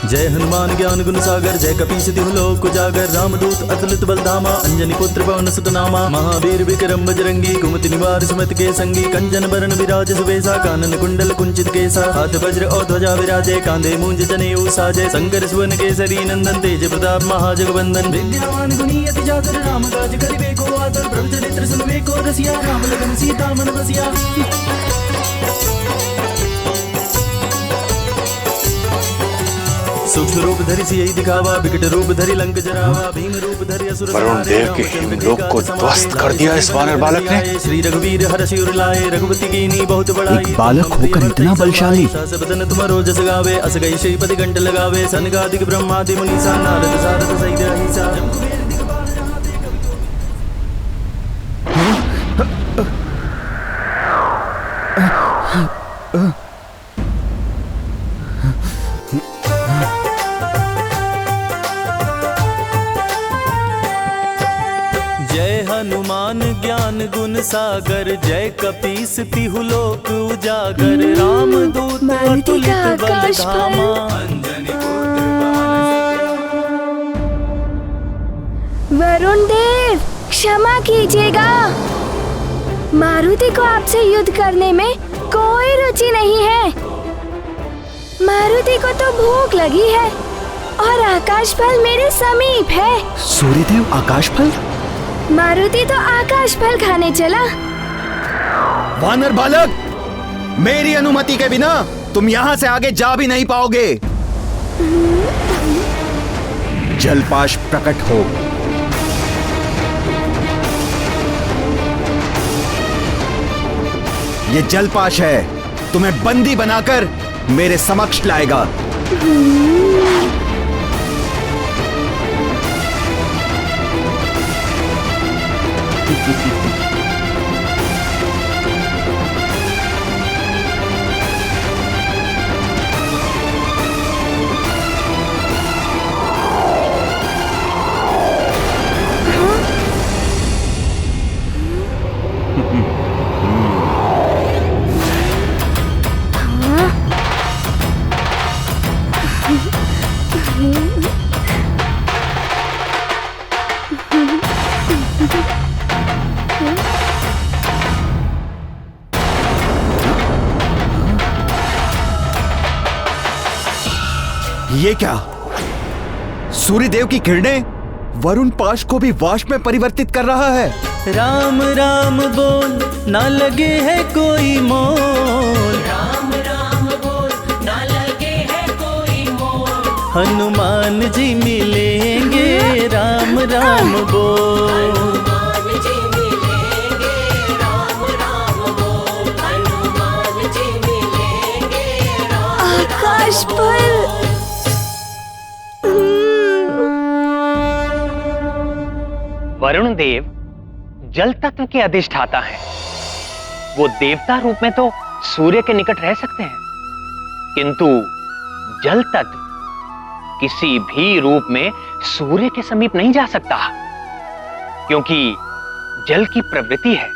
जय हनुमान ज्ञान गुण सागर जय कपीस तिहु लोक उजागर रामदूत अतुलित बलधामा अंजनी पुत्र पवन सुत नामा महावीर विक्रम बजरंगी कुमति निवार सुमति के संगी कंचन बरन विराज सुबेसा कानन कुंडल कुंचित केसा हाथ वज्र और ध्वजा विराजे कांधे मूंज जनेऊ साजे शंकर सुवन केसरी नंदन तेज प्रताप महाजगवंदन विद्यावान गुणी अति जातर राम काज करिबे को आतर प्रभु चरित्र सुनबे को रसिया राम लगन सीता मन बसिया। सूक्ष्म रूप धरि सियहि दिखावा विकट रूप धरि लंक जरावा भीम रूप धरि असुर वरुण देव के हिमलोक को ध्वस्त कर दिया इस वानर बालक ने। श्री रघुवीर हर्षि उर लाए रघुपति कीनी बहुत बड़ाई। एक बालक होकर इतना बलशाली। बदन तुमरो जस गावे अस गई श्रीपति घंट लगावे सनकादिक ब्रह्मादि मुनीसा नारद सारद सहित अहिसा। हनुमान ज्ञान गुण सागर जय कपीस तिहु लोक उजागर रामदूत अतुलित बलधामा। वरुण देव क्षमा कीजिएगा, मारुति को आपसे युद्ध करने में कोई रुचि नहीं है। मारुति को तो भूख लगी है और आकाश फल मेरे समीप है। सूर्यदेव आकाश फल? मारुति तो आकाश फल खाने चला। वानर बालक, मेरी अनुमति के बिना तुम यहाँ से आगे जा भी नहीं पाओगे। जलपाश प्रकट हो। ये जलपाश है, तुम्हें बंदी बनाकर मेरे समक्ष लाएगा। ये क्या? सूर्यदेव की किरणें वरुण पाश को भी वाष्प में परिवर्तित कर रहा है। राम राम बोल ना लगे है कोई मोल। राम राम बोल ना लगे है कोई मोल। हनुमान जी मिलेंगे राम राम बोल। हनुमान जी मिलेंगे राम राम बोल। हनुमान जी मिलेंगे आकाश पर वरुण देव जल तत्व के अधिष्ठाता हैं। वो देवता रूप में तो सूर्य के निकट रह सकते हैं, किंतु जल तत्व किसी भी रूप में सूर्य के समीप नहीं जा सकता, क्योंकि जल की प्रवृत्ति है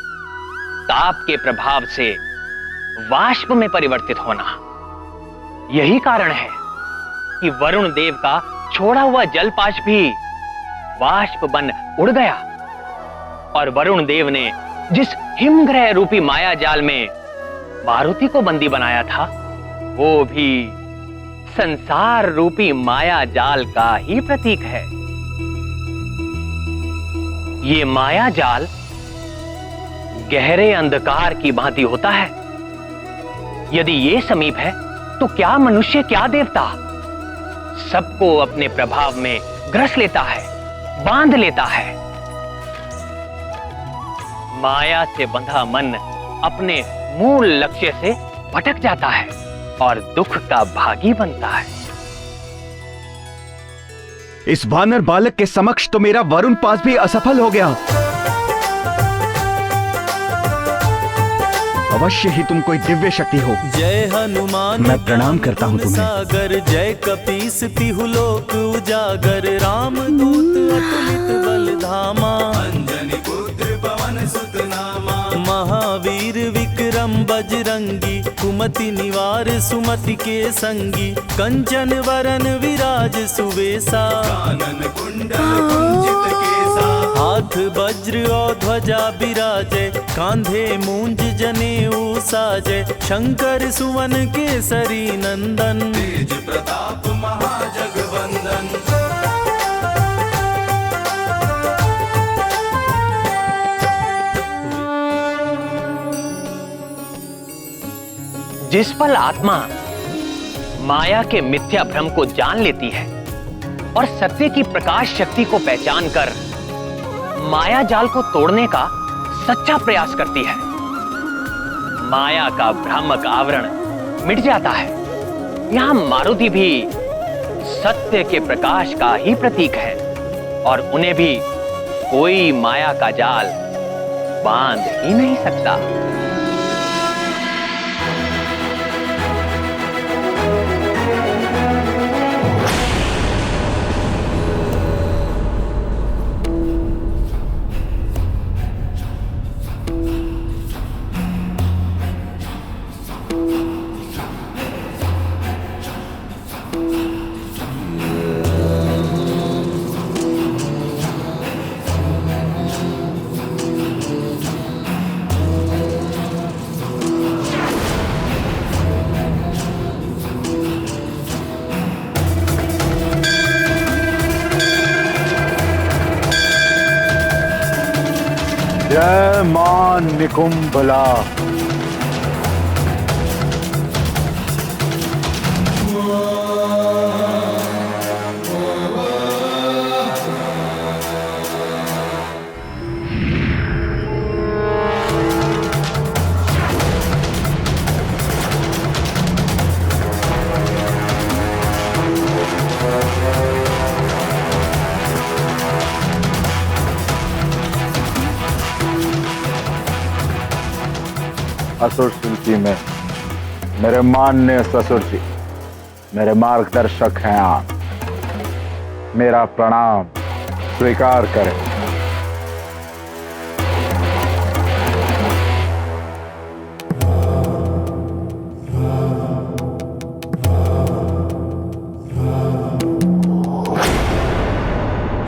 ताप के प्रभाव से वाष्प में परिवर्तित होना। यही कारण है कि वरुण देव का छोड़ा हुआ जलपाश भी वाष्प बन उड़ गया और वरुण देव ने जिस हिमग्रह रूपी माया जाल में मारुति को बंदी बनाया था, वो भी संसार रूपी माया जाल का ही प्रतीक है। ये माया जाल गहरे अंधकार की भांति होता है। यदि ये समीप है तो क्या मनुष्य क्या देवता, सबको अपने प्रभाव में ग्रस लेता है, बांध लेता है। माया से बंधा मन अपने मूल लक्ष्य से भटक जाता है और दुख का भागी बनता है। इस वानर बालक के समक्ष तो मेरा वरुण पास भी असफल हो गया। अवश्य ही तुम कोई दिव्य शक्ति हो। जय हनुमान मैं प्रणाम करता हूँ तुम्हें। सागर जय कपीस तिहु लोक उजागर रामदूत अतुलित बलधामा। अंजनी पुत्र पवन सुत नामा। महावीर विक्रम विक्रम बजरंगी, कुमति निवार सुमति के संगी, कंचन वरन विराज सुवेशा, कानन कुंडल कुंजित केसा, हाथ वज्र और ध्वजा बिराजे, कांधे मूंज जनेऊ साजे, शंकर सुवन केसरी नंदन, तेज प्रताप महाजगवंदन। जिस पल आत्मा माया के मिथ्या भ्रम को जान लेती है और सत्य की प्रकाश शक्ति को पहचान कर माया जाल को तोड़ने का सच्चा प्रयास करती है, माया का भ्रामक आवरण मिट जाता है। यहां मारुति भी सत्य के प्रकाश का ही प्रतीक है और उन्हें भी कोई माया का जाल बांध ही नहीं सकता। जय मां निकुंभला। असुर शिल्पी में मेरे माननीय ससुर जी मेरे मार्गदर्शक हैं आप, मेरा प्रणाम स्वीकार करें।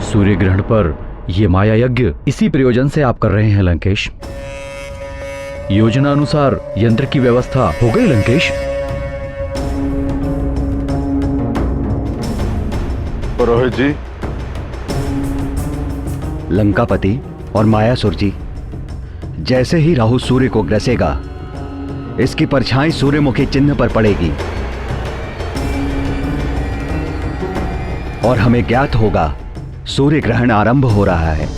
सूर्य ग्रहण पर यह माया यज्ञ इसी प्रयोजन से आप कर रहे हैं लंकेश। योजना अनुसार यंत्र की व्यवस्था हो गई लंकेश? पुरोहित जी। लंकापति और मायासुर जी, जैसे ही राहु सूर्य को ग्रसेगा इसकी परछाई सूर्यमुखी चिन्ह पर पड़ेगी और हमें ज्ञात होगा सूर्य ग्रहण आरंभ हो रहा है।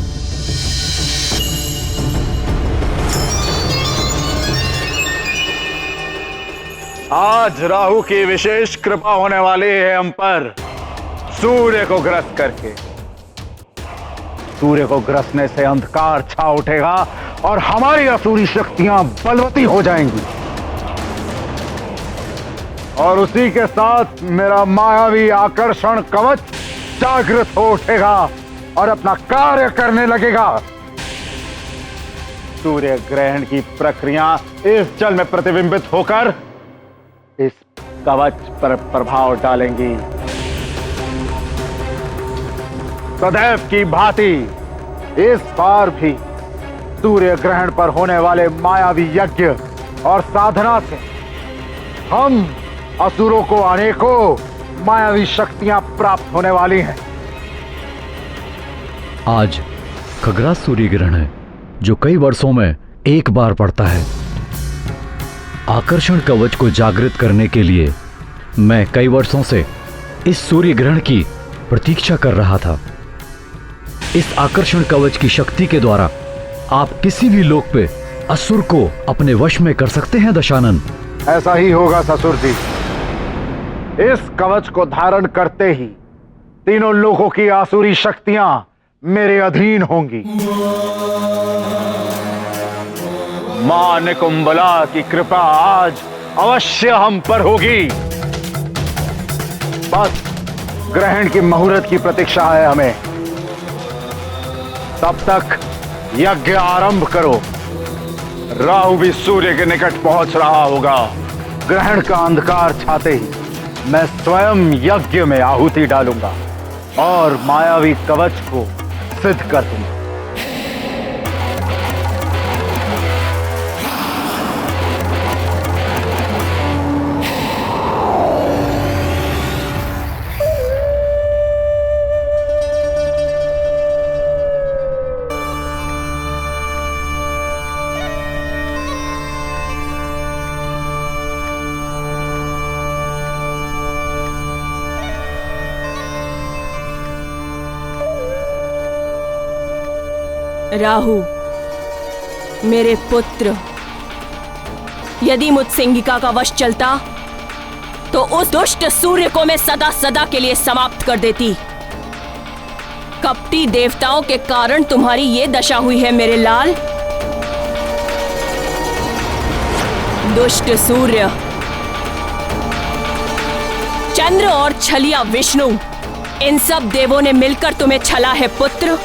आज राहु की विशेष कृपा होने वाली है हम पर, सूर्य को ग्रस्त करके। सूर्य को ग्रसने से अंधकार छा उठेगा और हमारी असुरी शक्तियां बलवती हो जाएंगी और उसी के साथ मेरा मायावी आकर्षण कवच जागृत हो उठेगा और अपना कार्य करने लगेगा। सूर्य ग्रहण की प्रक्रिया इस जल में प्रतिबिंबित होकर इस कवच पर प्रभाव डालेंगी। सदैव की भांति इस बार भी सूर्य ग्रहण पर होने वाले मायावी यज्ञ और साधना से हम असुरों को अनेकों मायावी शक्तियां प्राप्त होने वाली हैं। आज खगरा सूर्य ग्रहण है जो कई वर्षों में एक बार पड़ता है। आकर्षण कवच को जागृत करने के लिए मैं कई वर्षों से इस सूर्य ग्रहण की प्रतीक्षा कर रहा था। इस आकर्षण कवच की शक्ति के द्वारा आप किसी भी लोक पे असुर को अपने वश में कर सकते हैं दशानन। ऐसा ही होगा ससुर जी। इस कवच को धारण करते ही तीनों लोगों की आसुरी शक्तियां मेरे अधीन होंगी। मां निकुंभला की कृपा आज अवश्य हम पर होगी। बस ग्रहण की मुहूर्त की प्रतीक्षा है हमें। तब तक यज्ञ आरंभ करो। राहु भी सूर्य के निकट पहुंच रहा होगा। ग्रहण का अंधकार छाते ही मैं स्वयं यज्ञ में आहुति डालूंगा और मायावी कवच को सिद्ध कर दूंगा। राहु, मेरे पुत्र, यदि मुझ सिंगिका का वश चलता तो उस दुष्ट सूर्य को मैं सदा सदा के लिए समाप्त कर देती। कपटी देवताओं के कारण तुम्हारी ये दशा हुई है मेरे लाल। दुष्ट सूर्य, चंद्र और छलिया विष्णु, इन सब देवों ने मिलकर तुम्हें छला है पुत्र।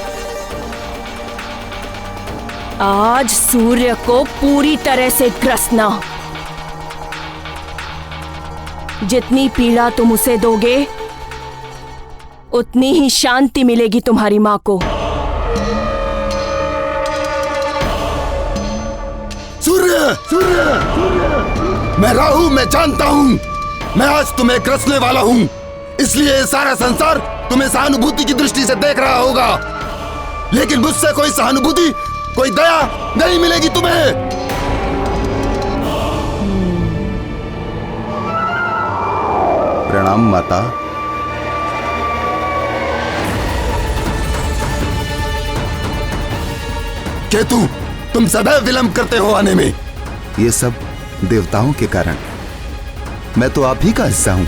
आज सूर्य को पूरी तरह से ग्रसना। जितनी पीड़ा तुम उसे दोगे उतनी ही शांति मिलेगी तुम्हारी मां को। सूर्य, सूर्य, मैं राहु, मैं जानता हूं, मैं आज तुम्हें ग्रसने वाला हूं। इसलिए सारा संसार तुम्हें सहानुभूति की दृष्टि से देख रहा होगा, लेकिन मुझसे कोई सहानुभूति, कोई दया नहीं मिलेगी तुम्हें। प्रणाम माता। केतु, तुम सदैव विलंब करते हो आने में। ये सब देवताओं के कारण। मैं तो आप ही का हिस्सा हूं।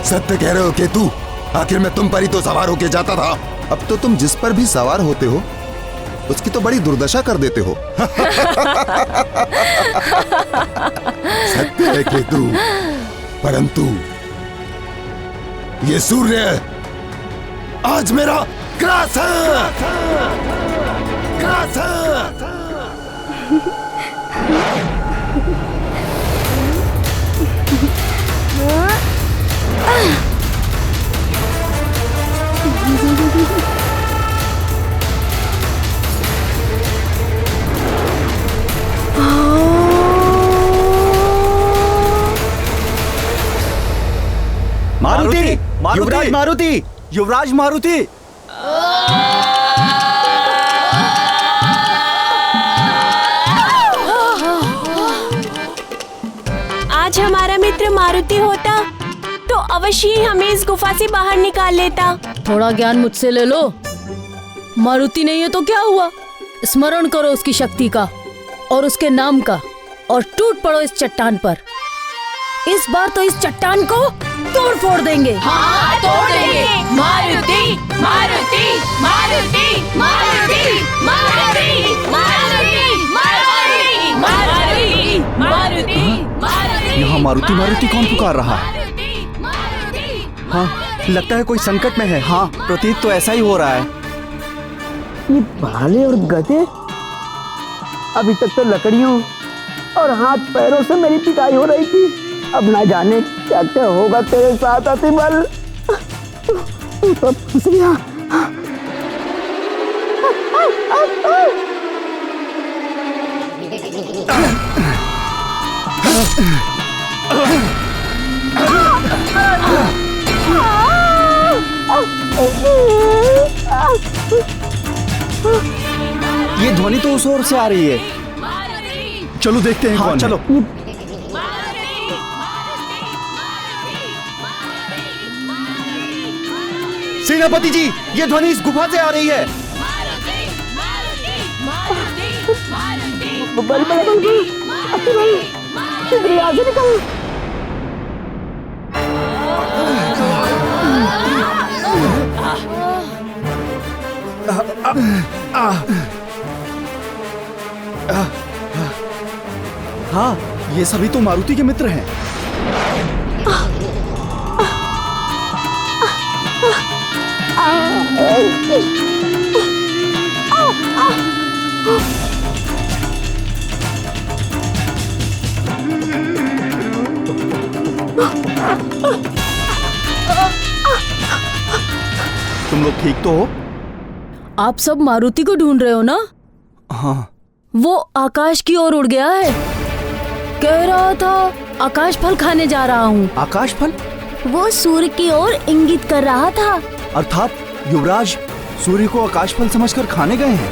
सत्य कह रहे हो केतु, आखिर मैं तुम पर ही तो सवार होके जाता था। अब तो तुम जिस पर भी सवार होते हो उसकी तो बड़ी दुर्दशा कर देते हो। सत्य है केतु, परंतु ये सूर्य आज मेरा ग्रास है, ग्रास है। मारुति, युवराज मारुति, युवराज मारुति। आज हमारा मित्र मारुति होता तो अवश्य ही हमें इस गुफा से बाहर निकाल लेता। थोड़ा ज्ञान मुझसे ले लो। मारुति नहीं है तो क्या हुआ? स्मरण करो उसकी शक्ति का और उसके नाम का और टूट पड़ो इस चट्टान पर। इस बार तो इस चट्टान को तोड़ फोड़ देंगे। हाँ, तोड़ देंगे। मारुति, मारुति, मारुति, मारुति, मारुति, मारुति, मारुति, मारुति, मारुति, मारुति। यहाँ मारुति मारुति कौन पुकार रहा है? हाँ, लगता है कोई संकट में है। हाँ, प्रतीत तो ऐसा ही हो रहा है। ये भाले और गधे अभी तक तो लकड़ियों और हाथ पैरों से मेरी पिटाई हो रही थी। अब ना जाने क्या क्या होगा तेरे साथ अतिबल। तू तो फंस गया। ये ध्वनि तो उस ओर से आ रही है। चलो देखते हैं। हाँ, कौन चलो। सेनापति जी, ये ध्वनि इस गुफा से आ रही है। बल बल बल बल, यहाँ से निकल। हाँ, ये सभी तो मारुति के मित्र हैं। तुम लोग ठीक तो हो? आप सब मारुति को ढूंढ रहे हो ना? हाँ। वो आकाश की ओर उड़ गया है। कह रहा था आकाश फल खाने जा रहा हूँ। आकाश फल? वो सूर्य की ओर इंगित कर रहा था। अर्थात युवराज सूर्य को आकाश फल समझकर खाने गए हैं।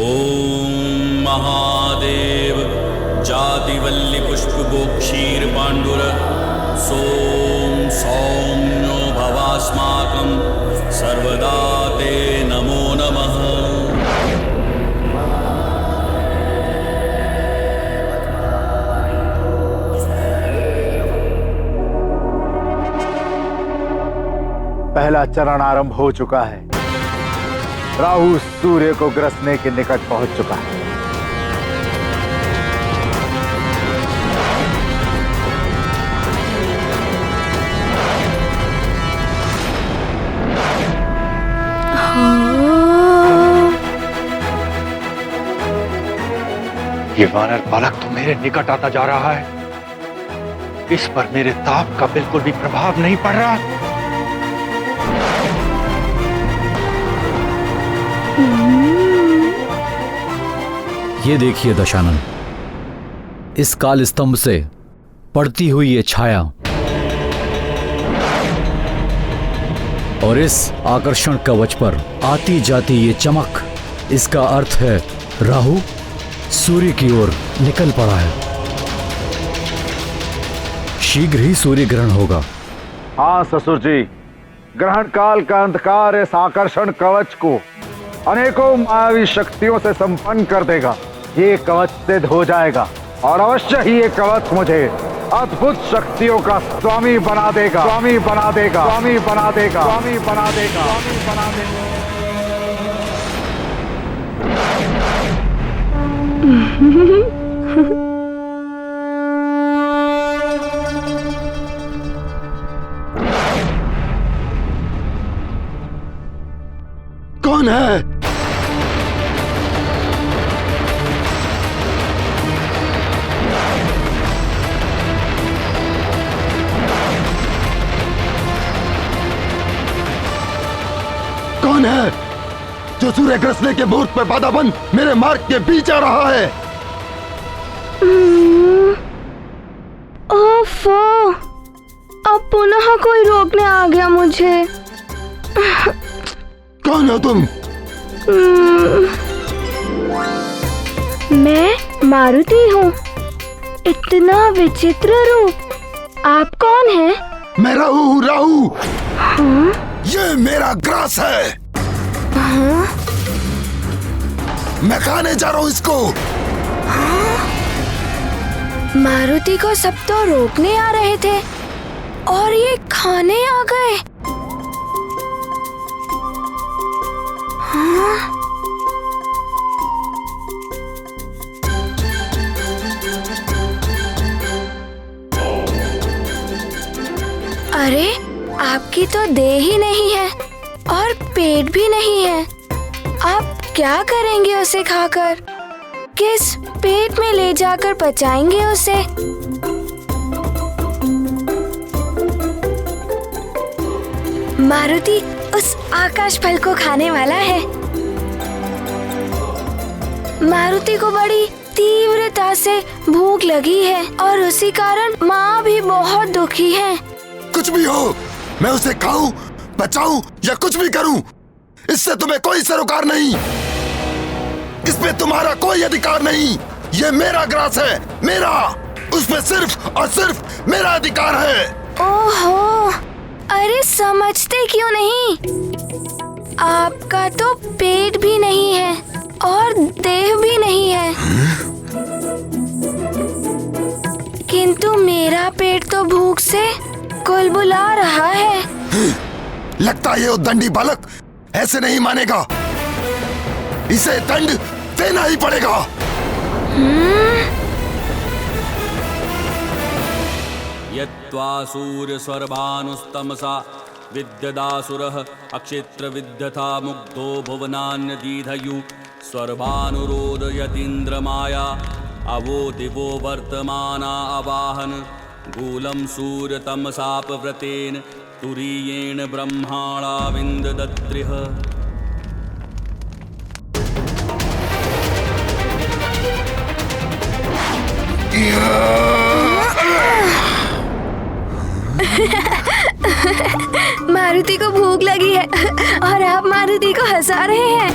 ओम महादेव जातिवल्ली पुष्पगो क्षीर पांडुर सोम सौम्यो भवास्माकं सर्वदा ते नमो नमः। पहला चरण आरंभ हो चुका है। राहु सूर्य को ग्रसने के निकट पहुंच चुका है। ये वानर बालक तो मेरे निकट आता जा रहा है। इस पर मेरे ताप का बिल्कुल भी प्रभाव नहीं पड़ रहा। ये देखिए दशानन, इस काल स्तंभ से पड़ती हुई ये छाया और इस आकर्षण कवच पर आती जाती ये चमक, इसका अर्थ है राहु सूर्य की ओर निकल पड़ा है। शीघ्र ही सूर्य ग्रहण होगा। हाँ ससुर जी, ग्रहण काल का अंधकार इस आकर्षण कवच को अनेकों मायावी शक्तियों से संपन्न कर देगा। ये कवच सिद्ध हो जाएगा और अवश्य ही ये कवच मुझे अद्भुत शक्तियों का स्वामी बना देगा, स्वामी बना देगा, स्वामी बना देगा, स्वामी बना देगा, स्वामी बना देगा। कौन है? कौन है जो सूर्य ग्रसने के मुहूर्त पर बाधा बन मेरे मार्ग के बीच आ रहा है? ओफो, अब पुनः कोई रोकने आ गया मुझे। कौन हो तुम? मैं मारुति हूँ। इतना विचित्र रूप। आप कौन हैं? मैं राहु हूँ, राहु। हाँ? ये मेरा ग्रास है। हाँ? मैं खाने जा रहा हूँ इसको। हाँ? मारुति को सब तो रोकने आ रहे थे और ये खाने आ गए। हाँ? अरे, आपकी तो देह ही नहीं है और पेट भी नहीं है। आप क्या करेंगे उसे खाकर? किस पेट में ले जाकर पचाएंगे उसे? मारुति उस आकाश फल को खाने वाला है। मारुति को बड़ी तीव्रता से भूख लगी है और उसी कारण माँ भी बहुत दुखी है। कुछ भी हो, मैं उसे खाऊं, बचाऊं या कुछ भी करूं, इससे तुम्हें कोई सरोकार नहीं। इसमें तुम्हारा कोई अधिकार नहीं। ये मेरा ग्रास है, मेरा। उसमें सिर्फ और सिर्फ मेरा अधिकार है। ओहो, अरे समझते क्यों नहीं? आपका तो पेट भी नहीं है और देह भी नहीं है। किंतु मेरा पेट तो भूख से कुलबुला रहा है। लगता है ये उद्दंडी बालक ऐसे नहीं मानेगा। इसे दंड देना ही पड़ेगा। यत्त्वा सूर्यस्वर्भानुस्तमसा विद्यदासुरः अक्षित्र विद्यथा मुग्धो भुवनान्यदीधयु स्वर्भानुरोदयतीन्द्रमाया अवो दिवो वर्तमाना अवाहन गूलं सूर्यतमसापव्रतेन तुरीयेण ब्रह्माणा विन्ददत्रिः। मारुति को भूख लगी है और आप मारुति को हंसा रहे हैं।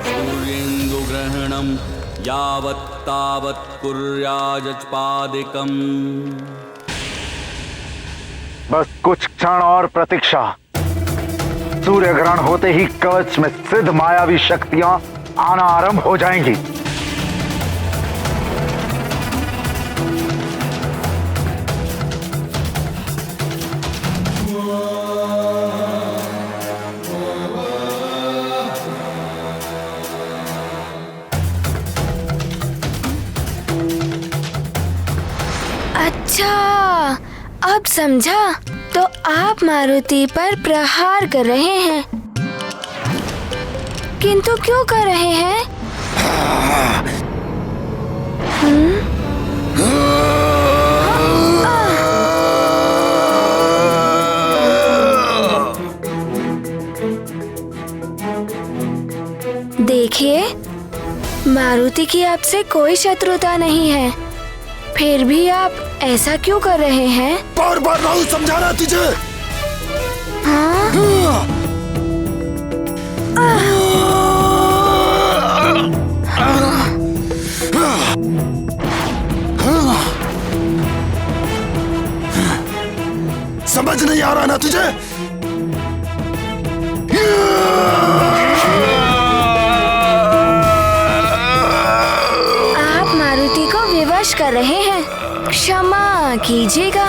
सूर्येन्दुग्रहणं यावत् तावत् कुर्याजपादिकम्। बस कुछ क्षण और प्रतीक्षा। सूर्य ग्रहण होते ही कवच में सिद्ध मायावी शक्तियां आना आरंभ हो जाएंगी। अच्छा, अब समझा। तो आप मारुति पर प्रहार कर रहे हैं, किंतु क्यों कर रहे हैं? देखिए, मारुति की आपसे कोई शत्रुता नहीं है, फिर भी आप ऐसा क्यों कर रहे हैं? बार बार राहुल समझा रहा तुझे। हाँ? समझ नहीं आ रहा ना तुझे? आप मारुति को विवश कर रहे हैं, क्षमा कीजिएगा।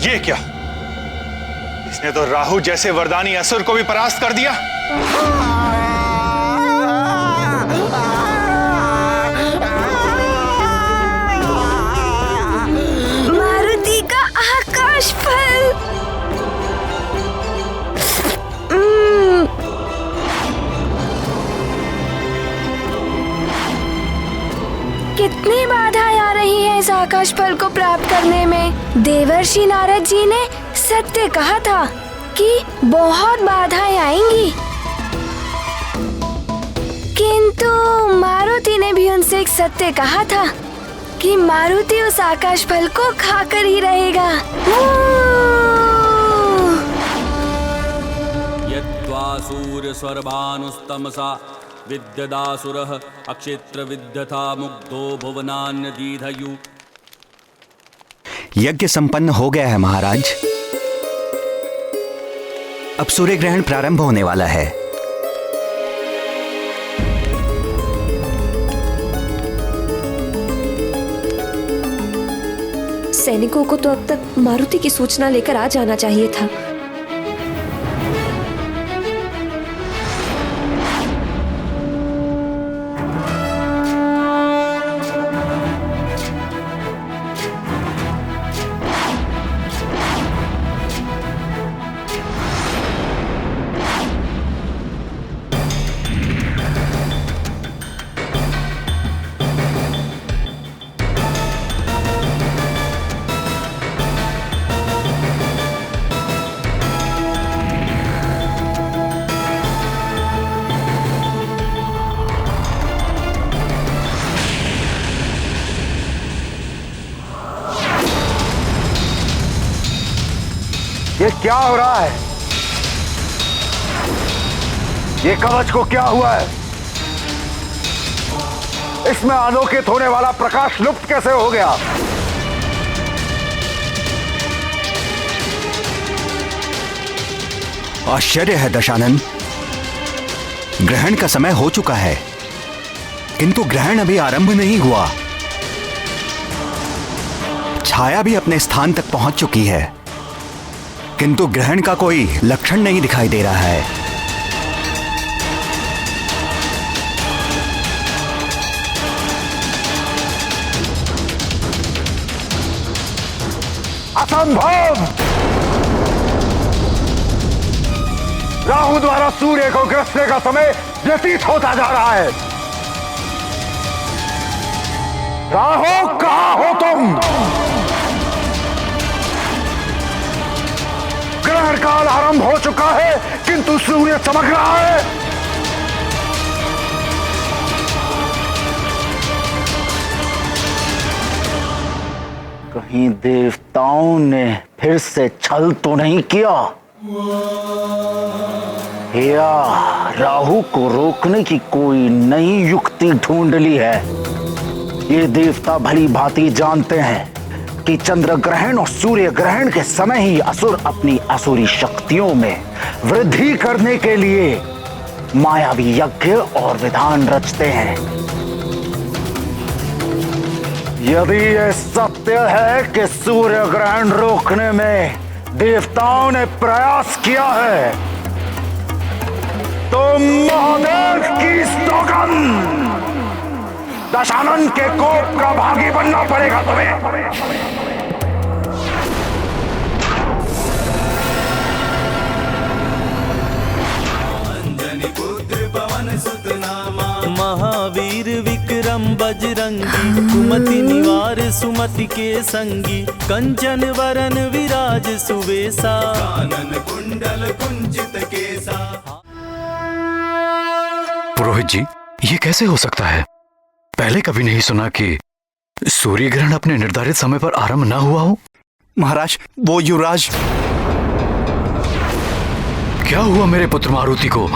ये क्या? इसने तो राहु जैसे वरदानी असुर को भी परास्त कर दिया। मारुति का आकाश फल। कितनी बाधाएं आ रही हैं इस आकाश फल को प्राप्त करने में। देवर्षि नारद जी ने सत्य कहा था कि बहुत बाधाएं आएंगी, किंतु मारुति ने भी उनसे एक सत्य कहा था कि मारुति उस आकाश फल को खाकर ही रहेगा। यत्त्वा सूर्यस्वर्भानुस्तमसा विद्यदासुरः अक्षित्र विद्यथा मुग्धो भुवनान्यदीधयु। यज्ञ संपन्न हो गया है महाराज। अब सूर्य ग्रहण प्रारंभ होने वाला है। सैनिकों को तो अब तक मारुति की सूचना लेकर आ जाना चाहिए था। ये क्या हो रहा है? ये कवच को क्या हुआ है? इसमें आलोकित होने वाला प्रकाश लुप्त कैसे हो गया? आश्चर्य है दशानन, ग्रहण का समय हो चुका है किंतु ग्रहण अभी आरंभ नहीं हुआ। छाया भी अपने स्थान तक पहुंच चुकी है किंतु ग्रहण का कोई लक्षण नहीं दिखाई दे रहा है। असंभव! राहु द्वारा सूर्य को ग्रसने का समय व्यतीत होता जा रहा है। राहु, कहां हो तुम? ग्रहण काल आरंभ हो चुका है किंतु सूर्य चमक रहा है। कहीं देवताओं ने फिर से छल तो नहीं किया? या राहु को रोकने की कोई नई युक्ति ढूंढ ली है? ये देवता भली भांति जानते हैं कि चंद्र ग्रहण और सूर्य ग्रहण के समय ही असुर अपनी असुरी शक्तियों में वृद्धि करने के लिए मायावी यज्ञ और विधान रचते हैं। यदि यह सत्य है कि सूर्य ग्रहण रोकने में देवताओं ने प्रयास किया है तो महादेव की सौगंध, दशानन के कोप का भागी बनना पड़ेगा तुम्हें। महावीर विक्रम बजरंगी, कुमति निवार सुमति के संगी, कंचन वरन विराज सुवेशा, कानन कुंडल कुंचित केसा। पुरोहित जी, ये कैसे हो सकता है? पहले कभी नहीं सुना कि सूर्य ग्रहण अपने निर्धारित समय पर आरंभ ना हुआ हो। महाराज, वो युवराज। क्या हुआ मेरे पुत्र मारुति को?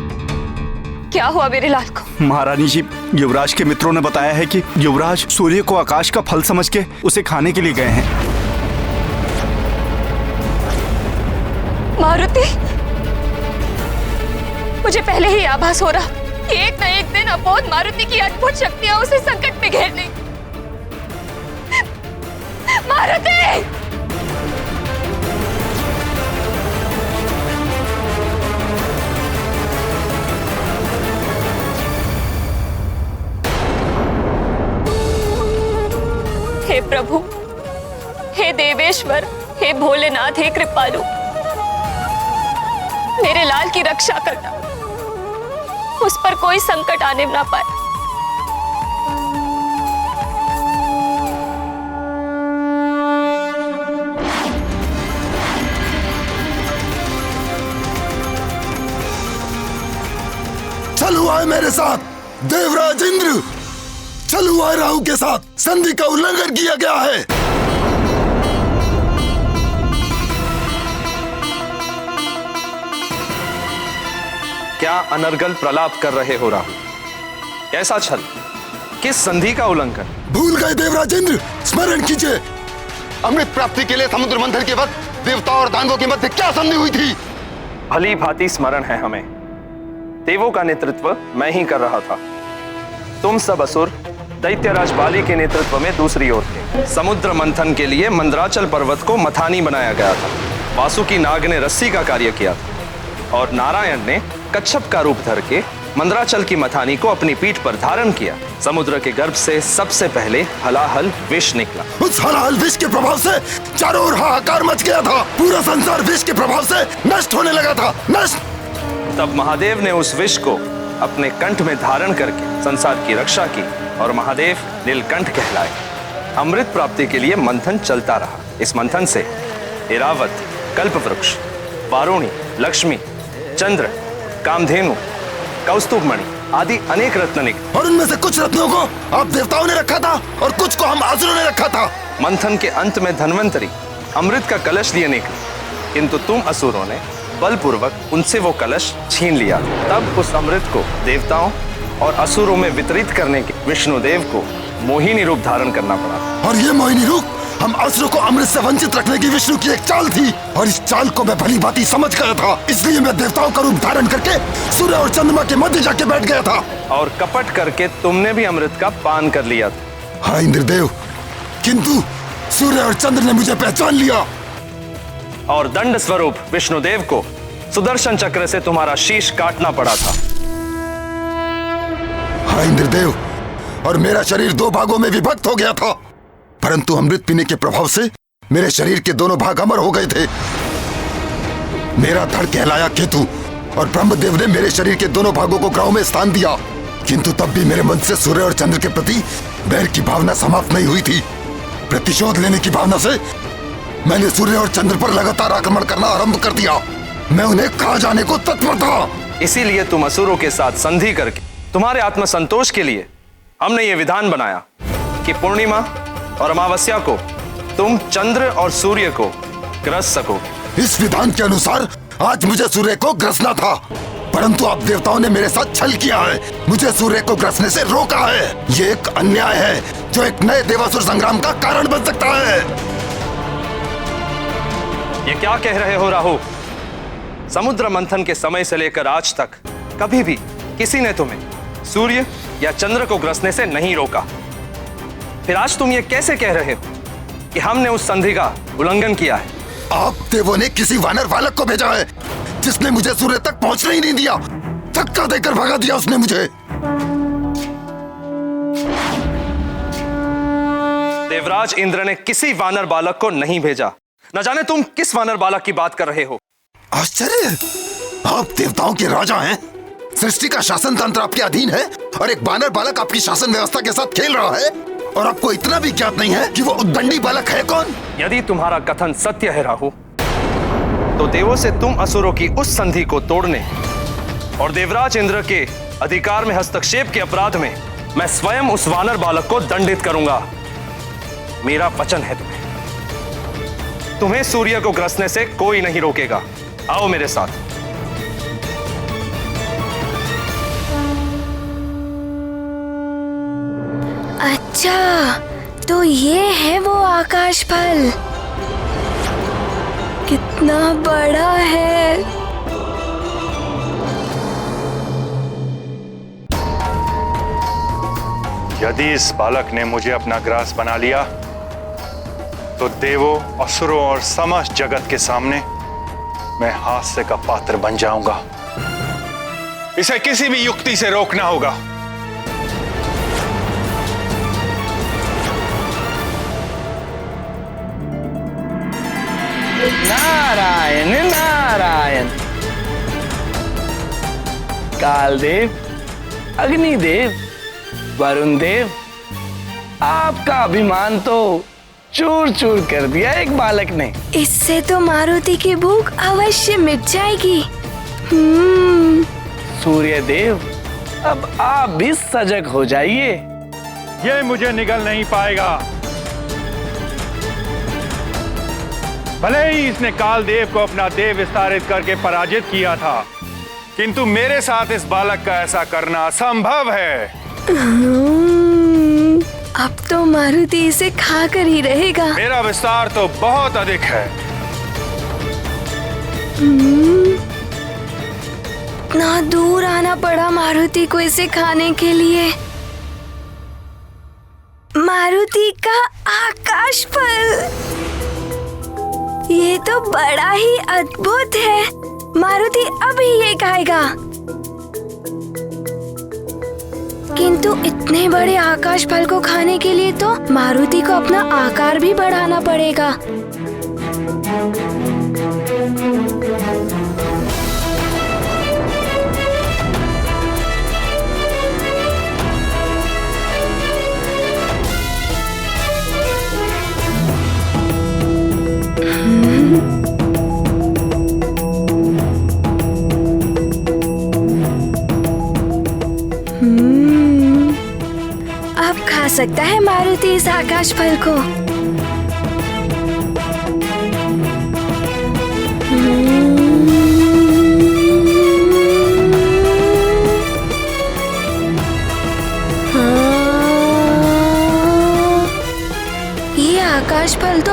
क्या हुआ मेरे लाल को? महारानी जी, युवराज के मित्रों ने बताया है कि युवराज सूर्य को आकाश का फल समझ के उसे खाने के लिए गए हैं। मारुति, मुझे पहले ही आभास हो रहा कि एक न एक दिन अबोध मारुति की अद्भुत शक्तियां उसे संकट में घेर लेंगी। मारुति! हे प्रभु, हे देवेश्वर, हे भोलेनाथ, हे कृपालु, मेरे लाल की रक्षा करना, उस पर कोई संकट आने ना पाए। चलो आए मेरे साथ देवराज इंद्र, चलो आए राहु के साथ। संधि का उल्लंघन किया गया है। क्या अनर्गल प्रलाप कर रहे हो राहु? कैसा छल? किस संधि का उल्लंघन? भूल गए देवराज इंद्र, स्मरण कीजिए। अमृत प्राप्ति के लिए समुद्र मंथन के वक्त देवताओं और दानवों के मध्य क्या संधि हुई थी? भली भांति स्मरण है हमें। देवों का नेतृत्व मैं ही कर रहा था। तुम सब असुर दैत्यराज बाली के नेतृत्व में दूसरी ओर थे। समुद्र मंथन के लिए मंदराचल पर्वत को मथानी बनाया गया था। वासुकी नाग ने रस्सी का कार्य किया था और नारायण ने कच्छप का रूप धर के मंदराचल की मथानी को अपनी पीठ पर धारण किया। समुद्र के गर्भ से सबसे पहले हलाहल विष निकला। उस हलाहल विष के प्रभाव से चारों ओर हाहाकार मच गया था। पूरा संसार विष के प्रभाव से नष्ट होने लगा था। नष्ट। तब महादेव ने उस विष को अपने कंठ में धारण करके संसार की रक्षा की और महादेव नीलकंठ कहलाए। अमृत प्राप्ति के लिए मंथन चलता रहा। इस मंथन से ऐरावत, कल्पवृक्ष, वारुणी, लक्ष्मी, चंद्र, कामधेनु, कौस्तुभमणि आदि अनेक रत्न निकले। और उनमें से कुछ रत्नों को आप देवताओं ने रखा था और कुछ को हम असुरों ने रखा था। मंथन के अंत में धन्वंतरी अमृत का कलश लिए निकले। किंतु तुम असुरों ने बलपूर्वक उनसे वो कलश छीन लिया। तब उस अमृत को देवताओं और असुरों में वितरित करने के विष्णुदेव को मोहिनी रूप धारण करना पड़ा। और ये मोहिनी रूप हम असुरों को अमृत से वंचित रखने की विष्णु की एक चाल थी, और इस चाल को मैं भली भांति समझ गया था। इसलिए मैं देवताओं का रूप धारण करके सूर्य और चंद्रमा के मध्य जाके बैठ गया था। और कपट करके तुमने भी अमृत का पान कर लिया था। हाँ इंद्रदेव, किंतु सूर्य और चंद्र ने मुझे पहचान लिया और दंड स्वरूप विष्णुदेव को सुदर्शन चक्र से तुम्हारा शीश काटना पड़ा था। हाँ इंद्रदेव, और मेरा शरीर 2 भागों में विभक्त हो गया था, परंतु अमृत पीने के प्रभाव से मेरे शरीर के दोनों भाग अमर हो गए थे। मेरा धड़ कहलाया केतु, और ब्रह्मदेव ने मेरे शरीर के दोनों भागों को ग्रहों में स्थान दिया। किंतु तब भी मेरे मन से सूर्य और चंद्र के प्रति बैर की भावना समाप्त नहीं हुई थी। प्रतिशोध लेने की भावना से मैंने सूर्य और चंद्र पर लगातार आक्रमण करना आरंभ कर दिया। मैं उन्हें खा जाने को तत्पर था। इसीलिए तुम असुरों के साथ संधि करके तुम्हारे आत्मसंतोष के लिए हमने ये विधान बनाया कि पूर्णिमा और अमावस्या को तुम चंद्र और सूर्य को ग्रस सकोगे। इस विधान के अनुसार आज मुझे सूर्य को ग्रसना था, परंतु आप देवताओं ने मेरे साथ छल किया है, मुझे सूर्य को ग्रसने से रोका है। ये एक अन्याय है जो एक नए देवासुर संग्राम का कारण बन सकता है। ये क्या कह रहे हो राहु? समुद्र मंथन के समय से लेकर आज तक कभी भी किसी ने तुम्हें सूर्य या चंद्र को ग्रसने से नहीं रोका। फिर आज तुम ये कैसे कह रहे हो कि हमने उस संधि का उल्लंघन किया है? आप देवों ने किसी वानर बालक को भेजा है जिसने मुझे सूर्य तक पहुंचने ही नहीं दिया। धक्का देकर भगा दिया उसने मुझे। देवराज इंद्र ने किसी वानर बालक को नहीं भेजा। न जाने तुम किस वानर बालक की बात कर रहे हो। आश्चर्य, आप देवताओं के राजा हैं, सृष्टि का शासन तंत्र आपके अधीन है, और एक वानर बालक आपकी शासन व्यवस्था के साथ खेल रहा है, और आपको इतना भी ज्ञात नहीं है कि वो उद्दंडी बालक है कौन? यदि तुम्हारा कथन सत्य है राहु, तो देवों से तुम असुरों की उस संधि को तोड़ने और देवराज इंद्र के अधिकार में हस्तक्षेप के अपराध में मैं स्वयं उस वानर बालक को दंडित करूंगा। मेरा वचन है तुम्हें सूर्य को ग्रसने से कोई नहीं रोकेगा। आओ मेरे साथ। अच्छा, तो ये है वो आकाश फल। कितना बड़ा है। यदि इस बालक ने मुझे अपना ग्रास बना लिया तो देवों, असुरों और समस्त जगत के सामने मैं हास्य का पात्र बन जाऊंगा। इसे किसी भी युक्ति से रोकना होगा। नारायण नारायण। कालदेव, अग्निदेव, वरुण देव, आपका अभिमान तो चूर चूर कर दिया एक बालक ने। इससे तो मारुति की भूख अवश्य मिट जाएगी। सूर्य देव, अब आप भी सजग हो जाइए। ये मुझे निगल नहीं पाएगा। भले ही इसने कालदेव को अपना देव विस्तारित करके पराजित किया था, किंतु मेरे साथ इस बालक का ऐसा करना असंभव है। अब तो मारुति इसे खाकर ही रहेगा। मेरा विस्तार तो बहुत अधिक है। इतना दूर आना पड़ा मारुति को इसे खाने के लिए। मारुति का आकाश फल, ये तो बड़ा ही अद्भुत है। मारुति अभी ये खाएगा। किंतु इतने बड़े आकाश फल को खाने के लिए तो मारुति को अपना आकार भी बढ़ाना पड़ेगा। अब खा सकता है मारुति इस आकाश फल को।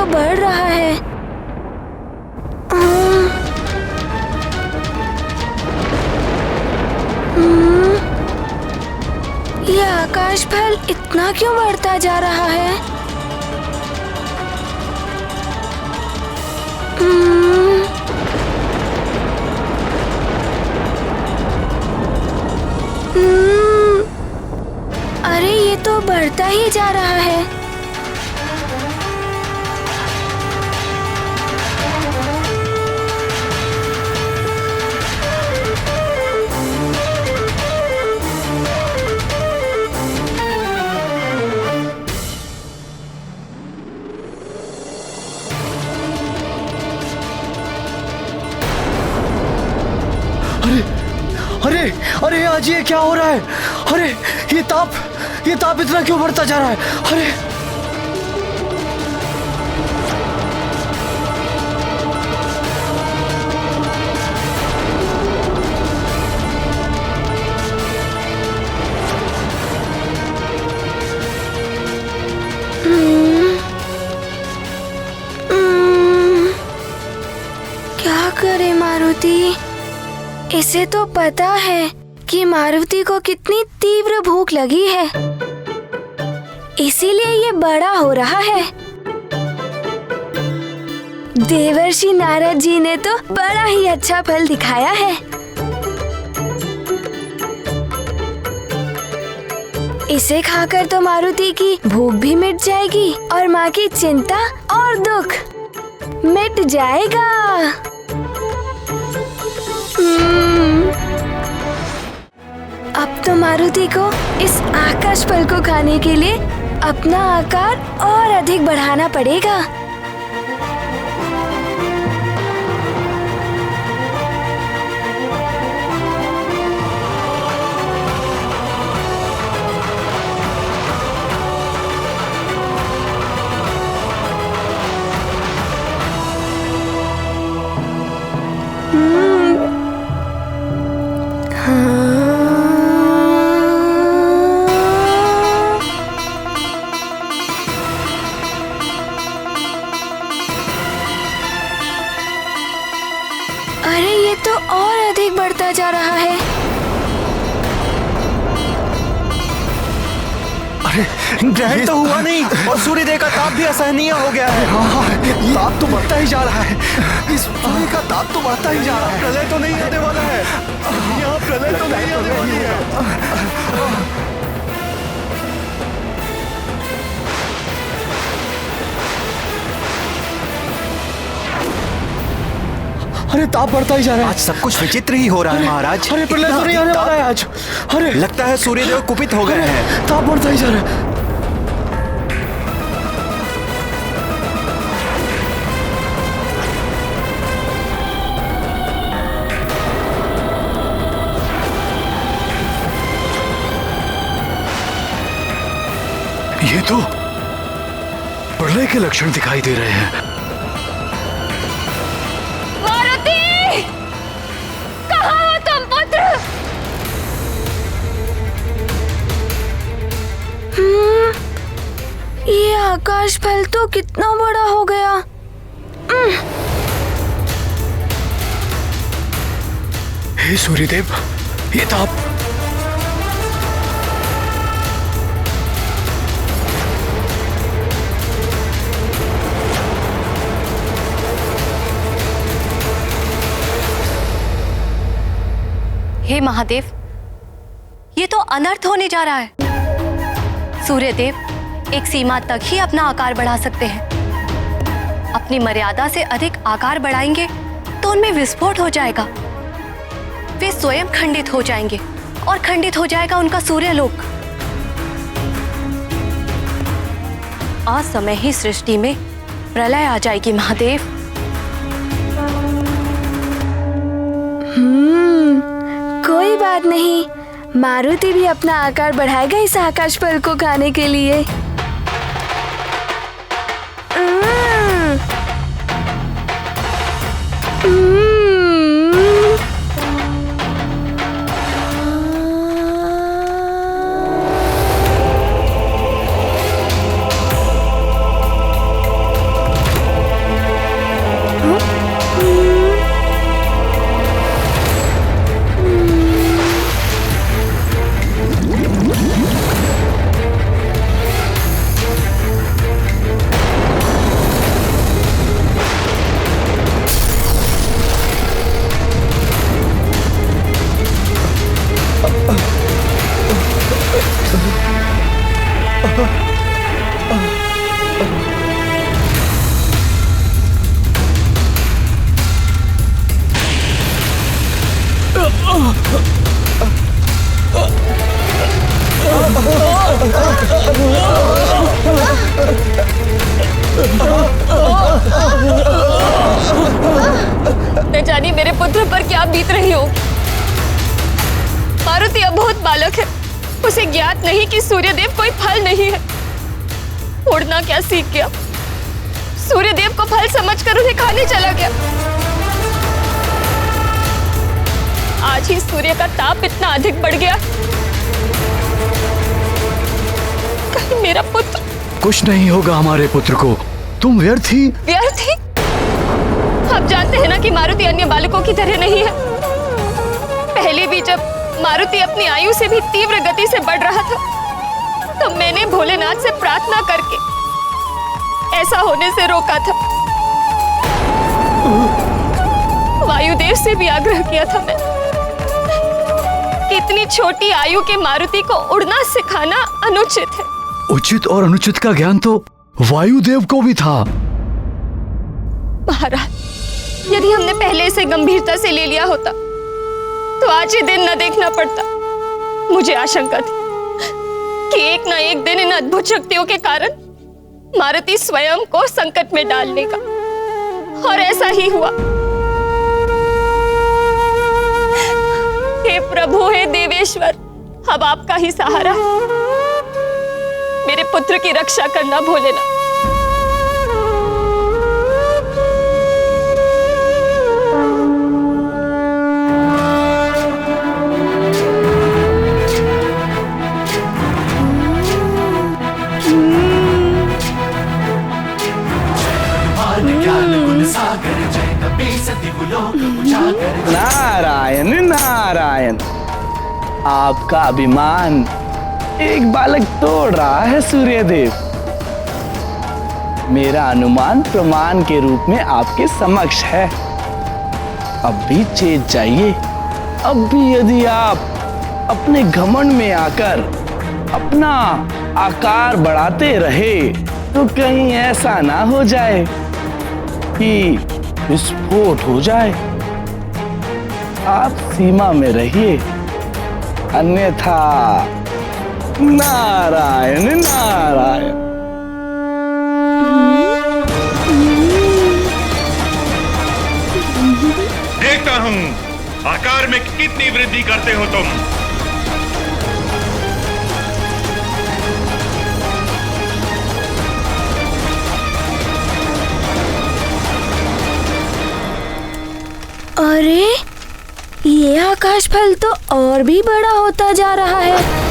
तो बढ़ रहा है। ये आकाश फल इतना क्यों बढ़ता जा रहा है? अरे ये तो बढ़ता ही जा रहा है। अरे अरे आज ये क्या हो रहा है? अरे ये ताप इतना क्यों बढ़ता जा रहा है? अरे क्या करे मारुति? इसे तो पता है कि मारुति को कितनी तीव्र भूख लगी है, इसीलिए ये बड़ा हो रहा है। देवर्षि नारद जी ने तो बड़ा ही अच्छा फल दिखाया है। इसे खाकर तो मारुति की भूख भी मिट जाएगी और माँ की चिंता और दुख मिट जाएगा। अब तो मारुति को इस आकाश फल को खाने के लिए अपना आकार और अधिक बढ़ाना पड़ेगा। अरे ये तो और अधिक बढ़ता जा रहा है। अरे ग्रहण तो हुआ नहीं और सूर्यदेव का ताप भी असहनीय हो गया है। हाँ, ये ताप तो बढ़ता ही जा रहा है। इस सूर्य का ताप तो बढ़ता ही जा रहा है। प्रलय तो नहीं आने वाला है। यहाँ प्रलय तो नहीं आने वाली है। अरे ताप बढ़ता ही जा रहा है। आज सब कुछ विचित्र ही हो रहा है महाराज। अरे प्रलय तो नहीं आने वाला है आज। अरे लगता है सूर्यदेव कुपित हो गए हैं। ताप बढ़ता ही जा रहा है। ये तो प्रलय के लक्षण दिखाई दे रहे हैं। मारुति! कहाँ हो तुम पुत्र? ये आकाश फल तो कितना बड़ा हो गया। हे सूर्यदेव, ये ताप हे महादेव, ये तो अनर्थ होने जा रहा है। सूर्यदेव एक सीमा तक ही अपना आकार बढ़ा सकते हैं। अपनी मर्यादा से अधिक आकार बढ़ाएंगे तो उनमें विस्फोट हो जाएगा। वे स्वयं खंडित हो जाएंगे और खंडित हो जाएगा उनका सूर्यलोक। असमय ही सृष्टि में प्रलय आ जाएगी महादेव। कोई बात नहीं, मारुति भी अपना आकार बढ़ाएगा इस आकाश फल को खाने के लिए। न जाने मेरे पुत्र पर क्या बीत रही होगी। मारुति अब बहुत बालक है, उसे ज्ञात नहीं कि सूर्यदेव कोई फल नहीं है। उड़ना क्या सीख गया, सूर्यदेव को फल समझकर उन्हें खाने चला गया। आज ही सूर्य का ताप इतना अधिक बढ़ गया, कहीं मेरा पुत्र। कुछ नहीं होगा हमारे पुत्र को, तुम व्यर्थ ही। व्यर्थ ही? आप जानते हैं ना कि मारुति अन्य बालकों की तरह नहीं है। पहले भी जब मारुति अपनी आयु से भी तीव्र गति से बढ़ रहा था, तो मैंने भोलेनाथ से प्रार्थना करके ऐसा होने से रोका था। वायुदेव से भी आग्रह किया था मैं कि इतनी छोटी आयु के मारुति को उड़ना सिखाना अनुचित है। उचित और अनुचित का ज्ञान तो वायुदेव को भी था। महाराज, यदि हमने पहले से गंभीरता से ले लिया होता तो आज ये दिन न देखना पड़ता। मुझे आशंका थी कि एक ना एक दिन इन अद्भुत शक्तियों के कारण मारुति स्वयं को संकट में डाल लेगा, और ऐसा ही हुआ। हे प्रभु, हे देवेश्वर, अब आपका ही सहारा है। मेरे पुत्र की रक्षा करना भोलेनाथ। नारायण नारायण, आपका अभिमान एक बालक तोड़ रहा है सूर्यदेव। मेरा अनुमान प्रमाण के रूप में आपके समक्ष है। अब भी चेत जाइए। अब भी यदि आप अपने घमंड में आकर अपना आकार बढ़ाते रहे तो कहीं ऐसा ना हो जाए कि विस्फोट हो जाए। आप सीमा में रहिए, अन्यथा नारायण नारायण। देखता हूं आकार में कितनी वृद्धि करते हो तुम। अरे, ये आकाश फल तो और भी बड़ा होता जा रहा है।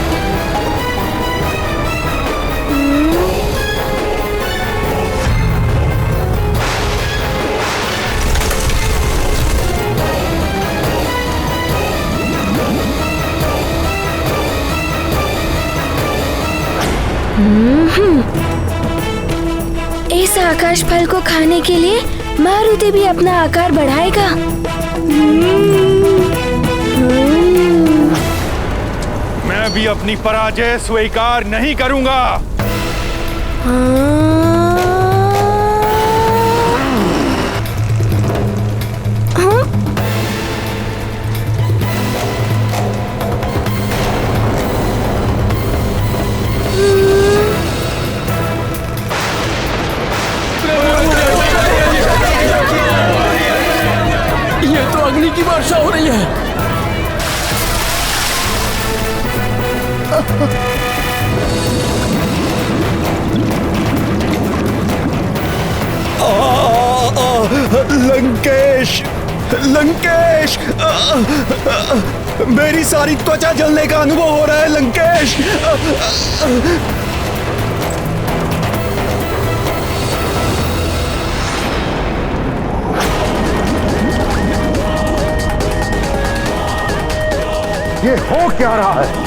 इस आकाश फल को खाने के लिए मारुति भी अपना आकार बढ़ाएगा। मैं भी अपनी पराजय स्वीकार नहीं करूंगा। ये तो अग्नि की वर्षा हो रही है। लंकेश, लंकेश, मेरी सारी त्वचा जलने का अनुभव हो रहा है लंकेश। ये हो क्या रहा है?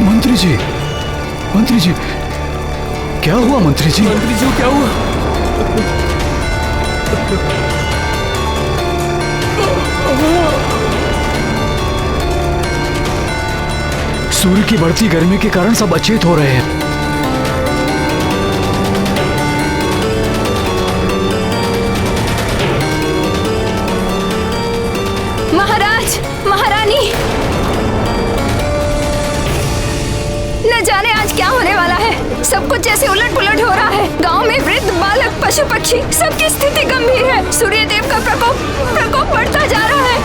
मंत्री जी, मंत्री जी, क्या हुआ मंत्री जी? मंत्री जी क्या हुआ? सूर्य की बढ़ती गर्मी के कारण सब अचेत हो रहे हैं। महाराज, महारानी, न जाने आज क्या होने वाला है। सब कुछ जैसे उलट पुलट हो रहा है। गांव में वृद्ध, बालक, पशु पक्षी सबकी स्थिति गंभीर है। सूर्य देव का प्रकोप बढ़ता जा रहा है।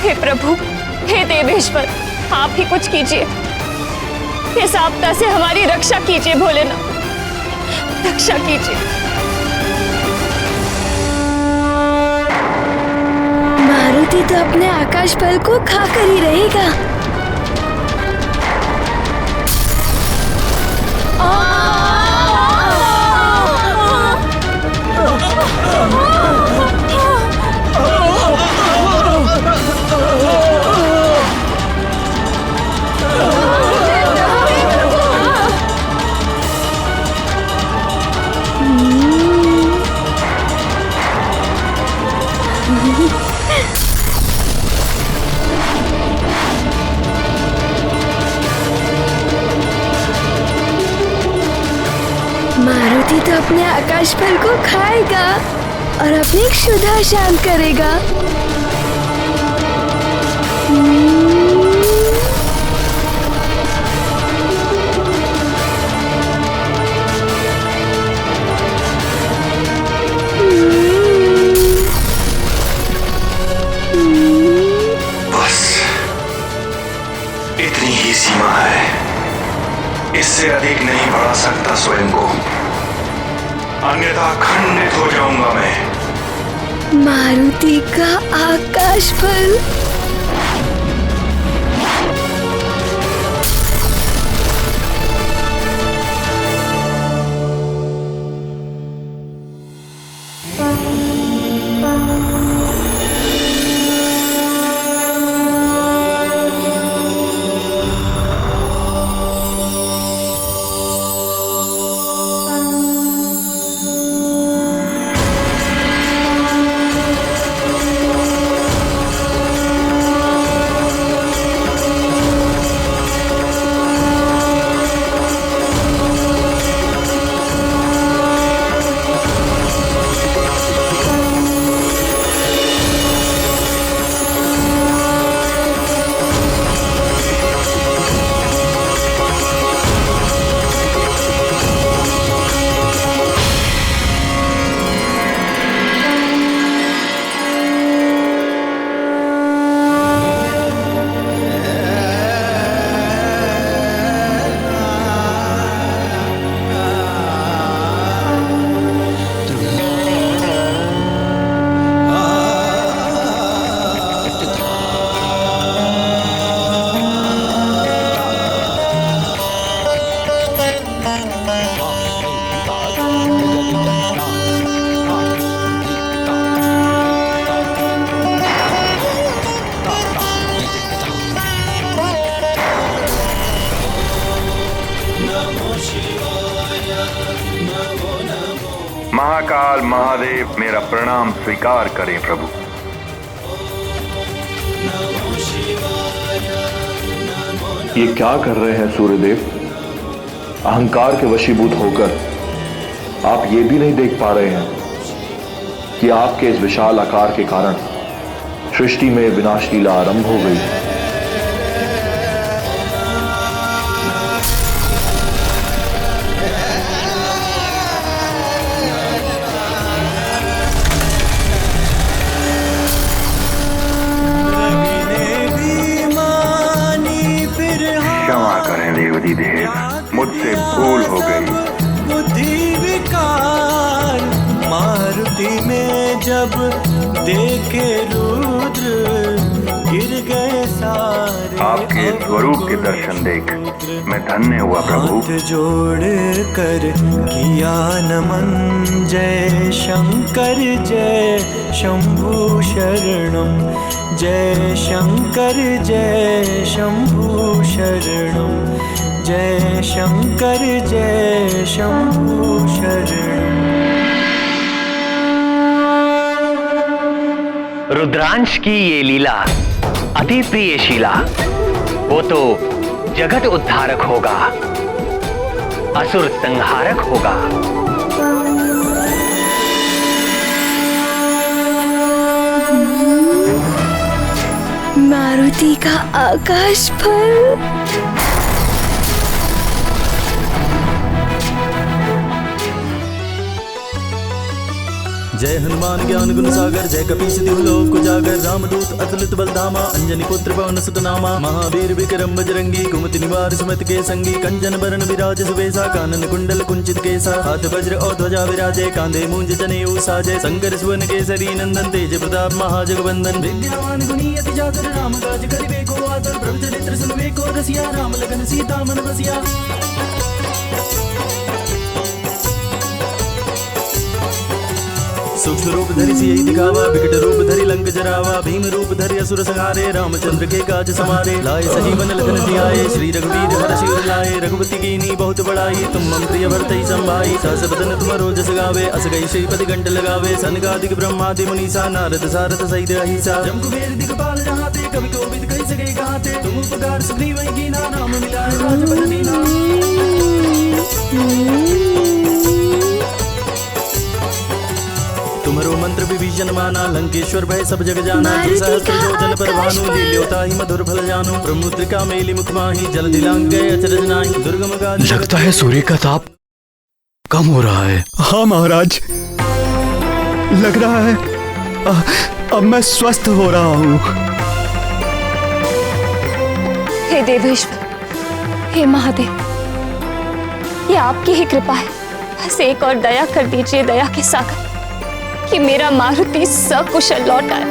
हे प्रभु, हे देवेश्वर, आप ही कुछ कीजिए। इस आपदा से हमारी रक्षा कीजिए भोलेनाथ, रक्षा कीजिए। मारुति तो अपने आकाश बल को खाकर ही रहेगा। मारुति तो अपने आकाश बल को खाएगा और अपनी क्षुधा शांत करेगा। बस इतनी ही सीमा है, इससे अधिक नहीं बढ़ा सकता स्वयं को, अन्यथा खंडित हो जाऊंगा मैं। मारुति का आकाश बल। महाकाल महादेव मेरा प्रणाम स्वीकार करें प्रभु। ये क्या कर रहे हैं सूर्यदेव? अहंकार के वशीभूत होकर आप ये भी नहीं देख पा रहे हैं कि आपके इस विशाल आकार के कारण सृष्टि में विनाश लीला आरंभ हो गई है। क्षमा करें देवदी देव, मुझसे भूल हो गई। बुद्धि विकार मारुति में जब देखे रुद्र गिर गए सारे आपके स्वरूप के दर्शन देख मैं धन्य हुआ प्रभु। हाथ जोड़ कर किया नमन, जय शंकर जय शंभु शरणम, जय शंकर जय शंभु शरणम, जय शंकर जय शंभु शरणम। रुद्रांश की ये लीला अति प्रिय शीला, वो तो जगत उद्धारक होगा, असुर संहारक होगा। मारुति का आकाश पर जय हनुमान ज्ञान गुण सागर, जय कपीस तिहु लोक उजागर, रामदूत अतुलित बलधामा, अंजनी पुत्र पवन सुत नामा, महावीर विक्रम बजरंगी, कुमति निवार सुमति के संगी, कंचन बरन विराज सुबेसा, कानन कुंडल कुंचित केसा, हाथ वज्र और ध्वजा विराजे, कांधे मूंज जनेऊ साजे, शंकर सुवन केसरी नंदन, तेज प्रताप महाजगवंदन, विद्यावान गुणी अति चातुर, राम काज करिबे को आतुर, प्रभु चरित्र सुनबे को रसिया, राम लगन सीता मन बसिया। सूक्ष्म रूप धरि सियहि दिखावा, विकट रूप धरि लंक जरावा, भीम रूप धरि असुर संहारे, रामचंद्र के काज समारे, लाए सजीवन लखन जियाए, श्री रघुवीर हर्षि उर लाए, रघुपति कीनी बहुत बड़ाई, तुम मम प्रिय भरतहि संभाई, सहस बदन तुम जस गावे, अस गई श्रीपति कंठ लगावे, सनकादिक ब्रह्मादि मुनीसा, नारद सारथ सहित अहिसा, जम कुबेर दिगपाल जहाते, कवि कोविद कहि सके कहाते, तुम उपकार सुग्रीव कीना, राम मिलाए राजपद दीना। तुम्हारो मंत्र विभीषण माना, लंकेश्वर भय सब जग जाना, जो सहस्त्र योजन पर भानु, लील्योता ही मधुर फल जानु, ब्रह्मुद्रिका मेली मुख माही, जल दिलांग गए अचरज नाही, दुर्गम गाद। लगता है सूर्य का ताप कम हो रहा है। हाँ महाराज, लग रहा है अब मैं स्वस्थ हो रहा हूँ। हे देवेश्वर, हे महादेव, ये आपकी ही कृपा है, बस एक और दया कर दीजिए दया के सागर, कि मेरा मारुति सकुशल लौट आए।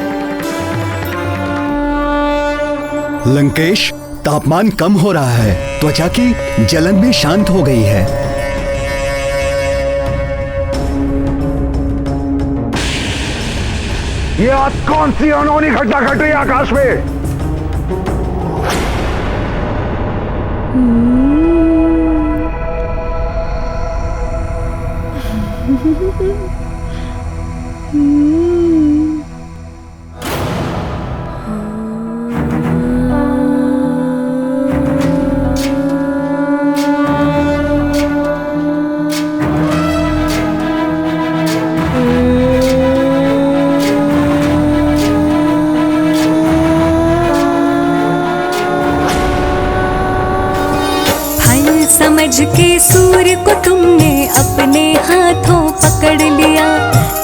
लंकेश, तापमान कम हो रहा है, त्वचा की जलन भी शांत हो गई है। ये आज कौन सी अनहोनी घटना घट रही है आकाश में? समझ के सूर्य को तुमने अपने हाथों पकड़ लिया,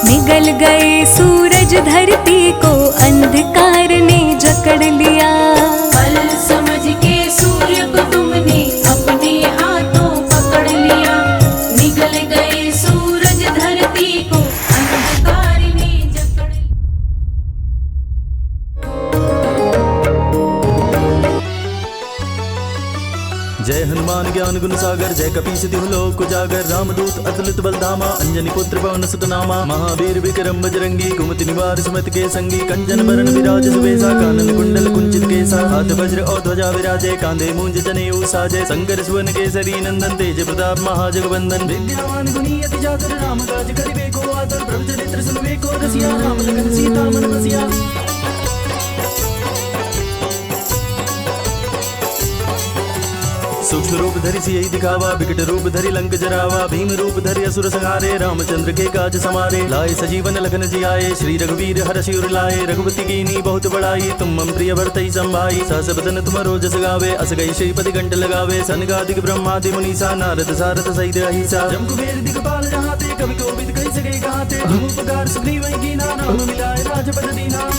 निगल गए सूरज धरती को अंधकार ने जकड़ लिया। कल समझ के सूर्य को तुमने अपने हाथों पकड़ लिया, निगल गए सूरज धरती को अंधकार ने जकड़ लिया। जय हनुमान ज्ञान गुण सागर, जय कपीस तिहु लोक उजागर, रामदूत अतुलित बलधामा, अंजनी पुत्र पवन सुत नामा, महावीर विक्रम बजरंगी, कुमति निवार सुमति के संगी, कंचन बरन विराज सुबेसा, कानन कुंडल कुंचित केसा, हाथ वज्र और ध्वजा विराजे, कांधे मूंज जनेऊ साजे, शंकर सुवन केसरी नंदन, तेज प्रताप महाजगवंदन, विद्यावान गुणी अति चातुर, राम काज करिबे को आतुर, प्रभु चरित्र सुनबे को रसिया, राम लगन सीता मन बसिया। सूक्ष्म रूप धरि सियहि दिखावा, विकट रूप धरि लंक जरावा, भीम रूप धरि असुर संहारे, रामचंद्र के काज समारे, लाए सजीवन लखन जियाए, श्री रघुवीर हर्षि उर लाए, रघुपति कीनी बहुत बड़ाई, तुम मम प्रिय भरतहि संभाई, सहस बदन तुम जस गावे, अस गई श्रीपति कंठ लगावे, सनकादिक ब्रह्मादि मुनीसा, नारद सारथ सहित अहिसा, जम कुबेर दिगपाल जहाते, कवि कोविद कहि सके कहाते, तुम उपकार सुग्रीव कीना, राम मिलाए राजपद दीना।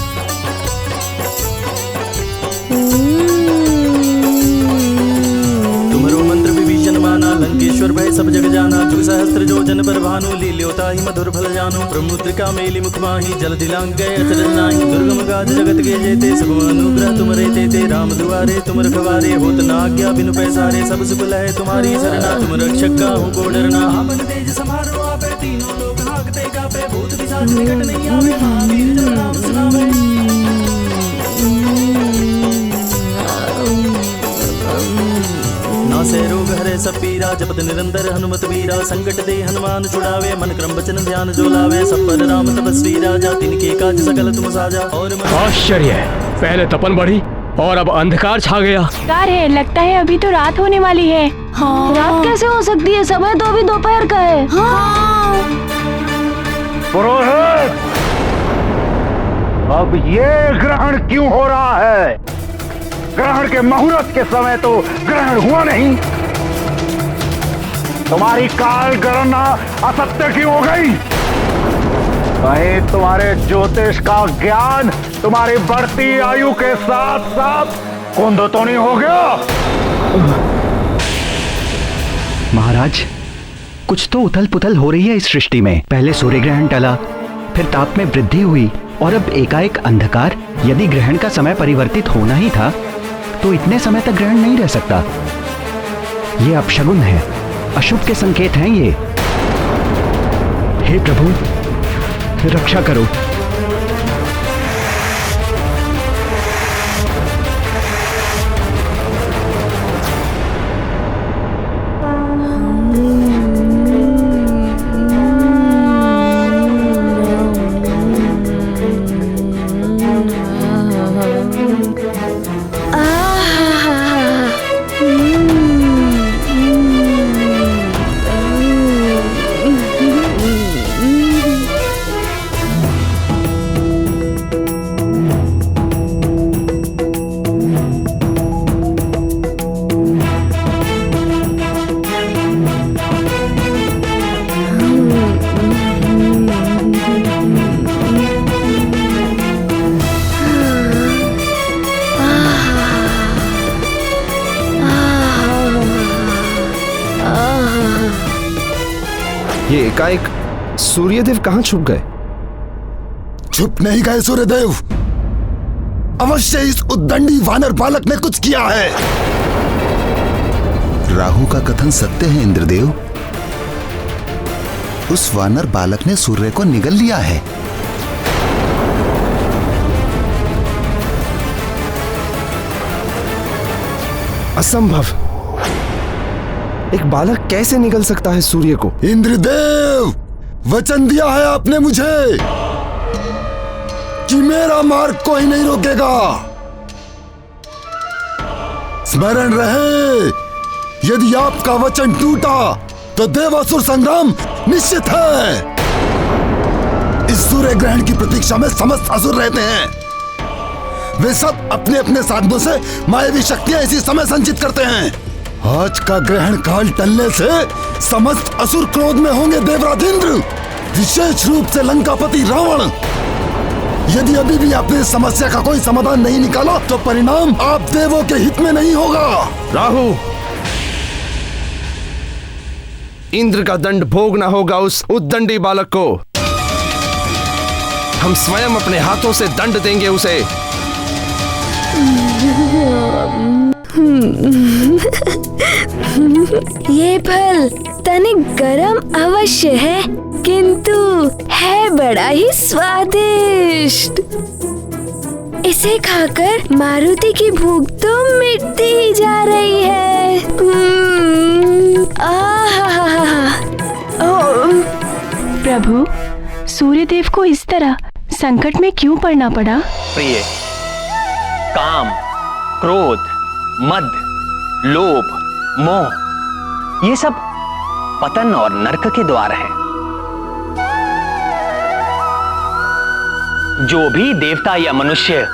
मंत्र विभीषण माना, लंकेश्वर कर भय सब जग जाना। जुग सहस्त्र जो जन पर भानु, लील्योता ही मधुर फल जानो। ब्रह्मुद्रिका मेली मुख माही, जल दिलांग गए अचरज नाही। दुर्गम गाज जगत के जेते, सब अनुग्रह तुम रहते थे। राम दुआरे तुम रखवारे, होत न आज्ञा बिनु पैसारे। सब सुख लहे तुम्हारी सरना, तुम रक्षक का हो को डरना। आपन तेज समारो आपे, तीनों लोग हाकते कापे। भूत पिशाच निकट नहीं आवे, महावीर जब नाम सुनावे। नासे रोग हरे सब पीरा, जपत निरंतर हनुमत वीरा। संकट दे हनुमान छुड़ावे, मन क्रम वचन ध्यान जो लावे। सब पर राम तपस्वी राजा, तिनके काज सकल तुम साजा। और आश्चर्य है, पहले तपन बढ़ी और अब अंधकार छा गया। कार है, लगता है अभी तो रात होने वाली है। हाँ। रात कैसे हो सकती है, समय तो अभी दोपहर का है। हाँ। पुरोहित, अब ये ग्रहण क्यों हो रहा है? ग्रहण के मुहूर्त के समय तो ग्रहण हुआ नहीं। तुम्हारी काल गणना असत्य क्यों हो गई? कहीं तुम्हारे ज्योतिष का ज्ञान तुम्हारी बढ़ती आयु के साथ साथ कुंद तो नहीं हो गया? महाराज, कुछ तो उथल पुथल हो रही है इस सृष्टि में। पहले सूर्य ग्रहण टला, फिर ताप में वृद्धि हुई और अब एकाएक अंधकार। यदि ग्रहण का समय परिवर्तित होना ही था तो इतने समय तक ग्रहण नहीं रह सकता। ये अपशगुन है, अशुभ के संकेत हैं ये। हे प्रभु, रक्षा करो। ये एकाएक सूर्यदेव कहां छुप गए? छुप नहीं गए सूर्यदेव, अवश्य इस उद्दंडी वानर बालक ने कुछ किया है। राहु का कथन सत्य है इंद्रदेव। उस वानर बालक ने सूर्य को निगल लिया है। असंभव, एक बालक कैसे निगल सकता है सूर्य को? इंद्रदेव, वचन दिया है आपने मुझे कि मेरा मार्ग कोई नहीं रोकेगा। स्मरण रहे, यदि आपका वचन टूटा तो देवासुर संग्राम निश्चित है। इस सूर्य ग्रहण की प्रतीक्षा में समस्त असुर रहते हैं। वे सब अपने अपने साधनों से मायावी शक्तियां इसी समय संचित करते हैं। आज का ग्रहण काल टलने से समस्त असुर क्रोध में होंगे। देवराज इंद्र, विशेष रूप से लंकापति रावण, यदि अभी भी आपने इस समस्या का कोई समाधान नहीं निकाला तो परिणाम आप देवों के हित में नहीं होगा। राहु, इंद्र का दंड भोगना होगा उस उद्दंडी बालक को। हम स्वयं अपने हाथों से दंड देंगे उसे। ये फल तनिक गरम अवश्य है, किंतु है बड़ा ही स्वादिष्ट। इसे खाकर मारुति की भूख तो मिटती ही जा रही है। प्रभु, सूर्यदेव को इस तरह संकट में क्यों पड़ना पड़ा? प्रिय, काम, क्रोध, मद, लोभ, मोह, ये सब पतन और नरक के द्वार हैं। जो भी देवता या मनुष्य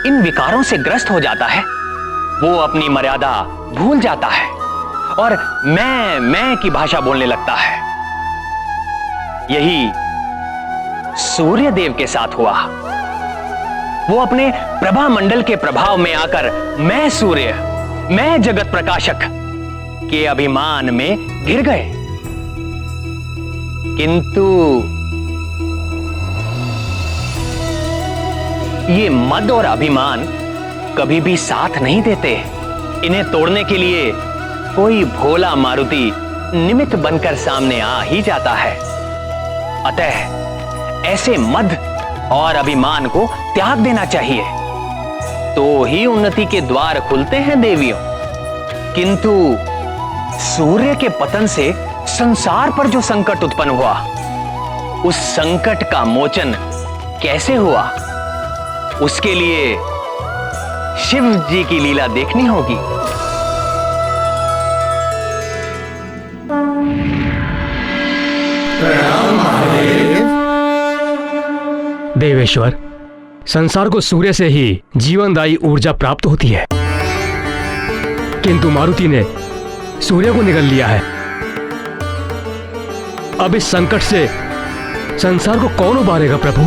इन विकारों से ग्रस्त हो जाता है वो अपनी मर्यादा भूल जाता है और मैं की भाषा बोलने लगता है। यही सूर्य देव के साथ हुआ। वो अपने प्रभा मंडल के प्रभाव में आकर मैं सूर्य, मैं जगत प्रकाशक के अभिमान में गिर गए। किंतु ये मद और अभिमान कभी भी साथ नहीं देते। इन्हें तोड़ने के लिए कोई भोला मारुति निमित्त बनकर सामने आ ही जाता है। अतः ऐसे मद और अभिमान को त्याग देना चाहिए, तो ही उन्नति के द्वार खुलते हैं देवियों। किंतु सूर्य के पतन से संसार पर जो संकट उत्पन्न हुआ, उस संकट का मोचन कैसे हुआ, उसके लिए शिव जी की लीला देखनी होगी। देवेश्वर, संसार को सूर्य से ही जीवनदायी ऊर्जा प्राप्त होती है, किंतु मारुति ने सूर्य को निगल लिया है। अब इस संकट से संसार को कौन उबारेगा प्रभु?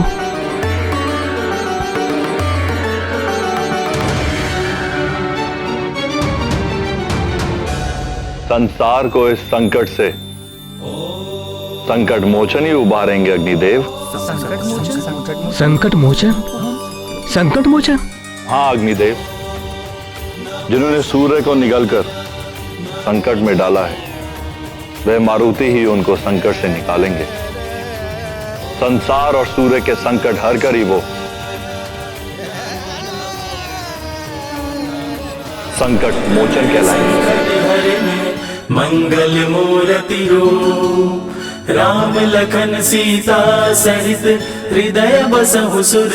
संसार को इस संकट से संकट मोचन ही उबारेंगे अग्निदेव। संकट मोचन? संकट मोचन? हाँ अग्निदेव, जिन्होंने सूर्य को निगलकर संकट में डाला है, वह मारुति ही उनको संकट से निकालेंगे। संसार और सूर्य के संकट हर कर ही वो संकट मोचन कहलाएंगे। मंगल मूर्ति रूप राम लखन सीता सहित हृदय बसहु सुर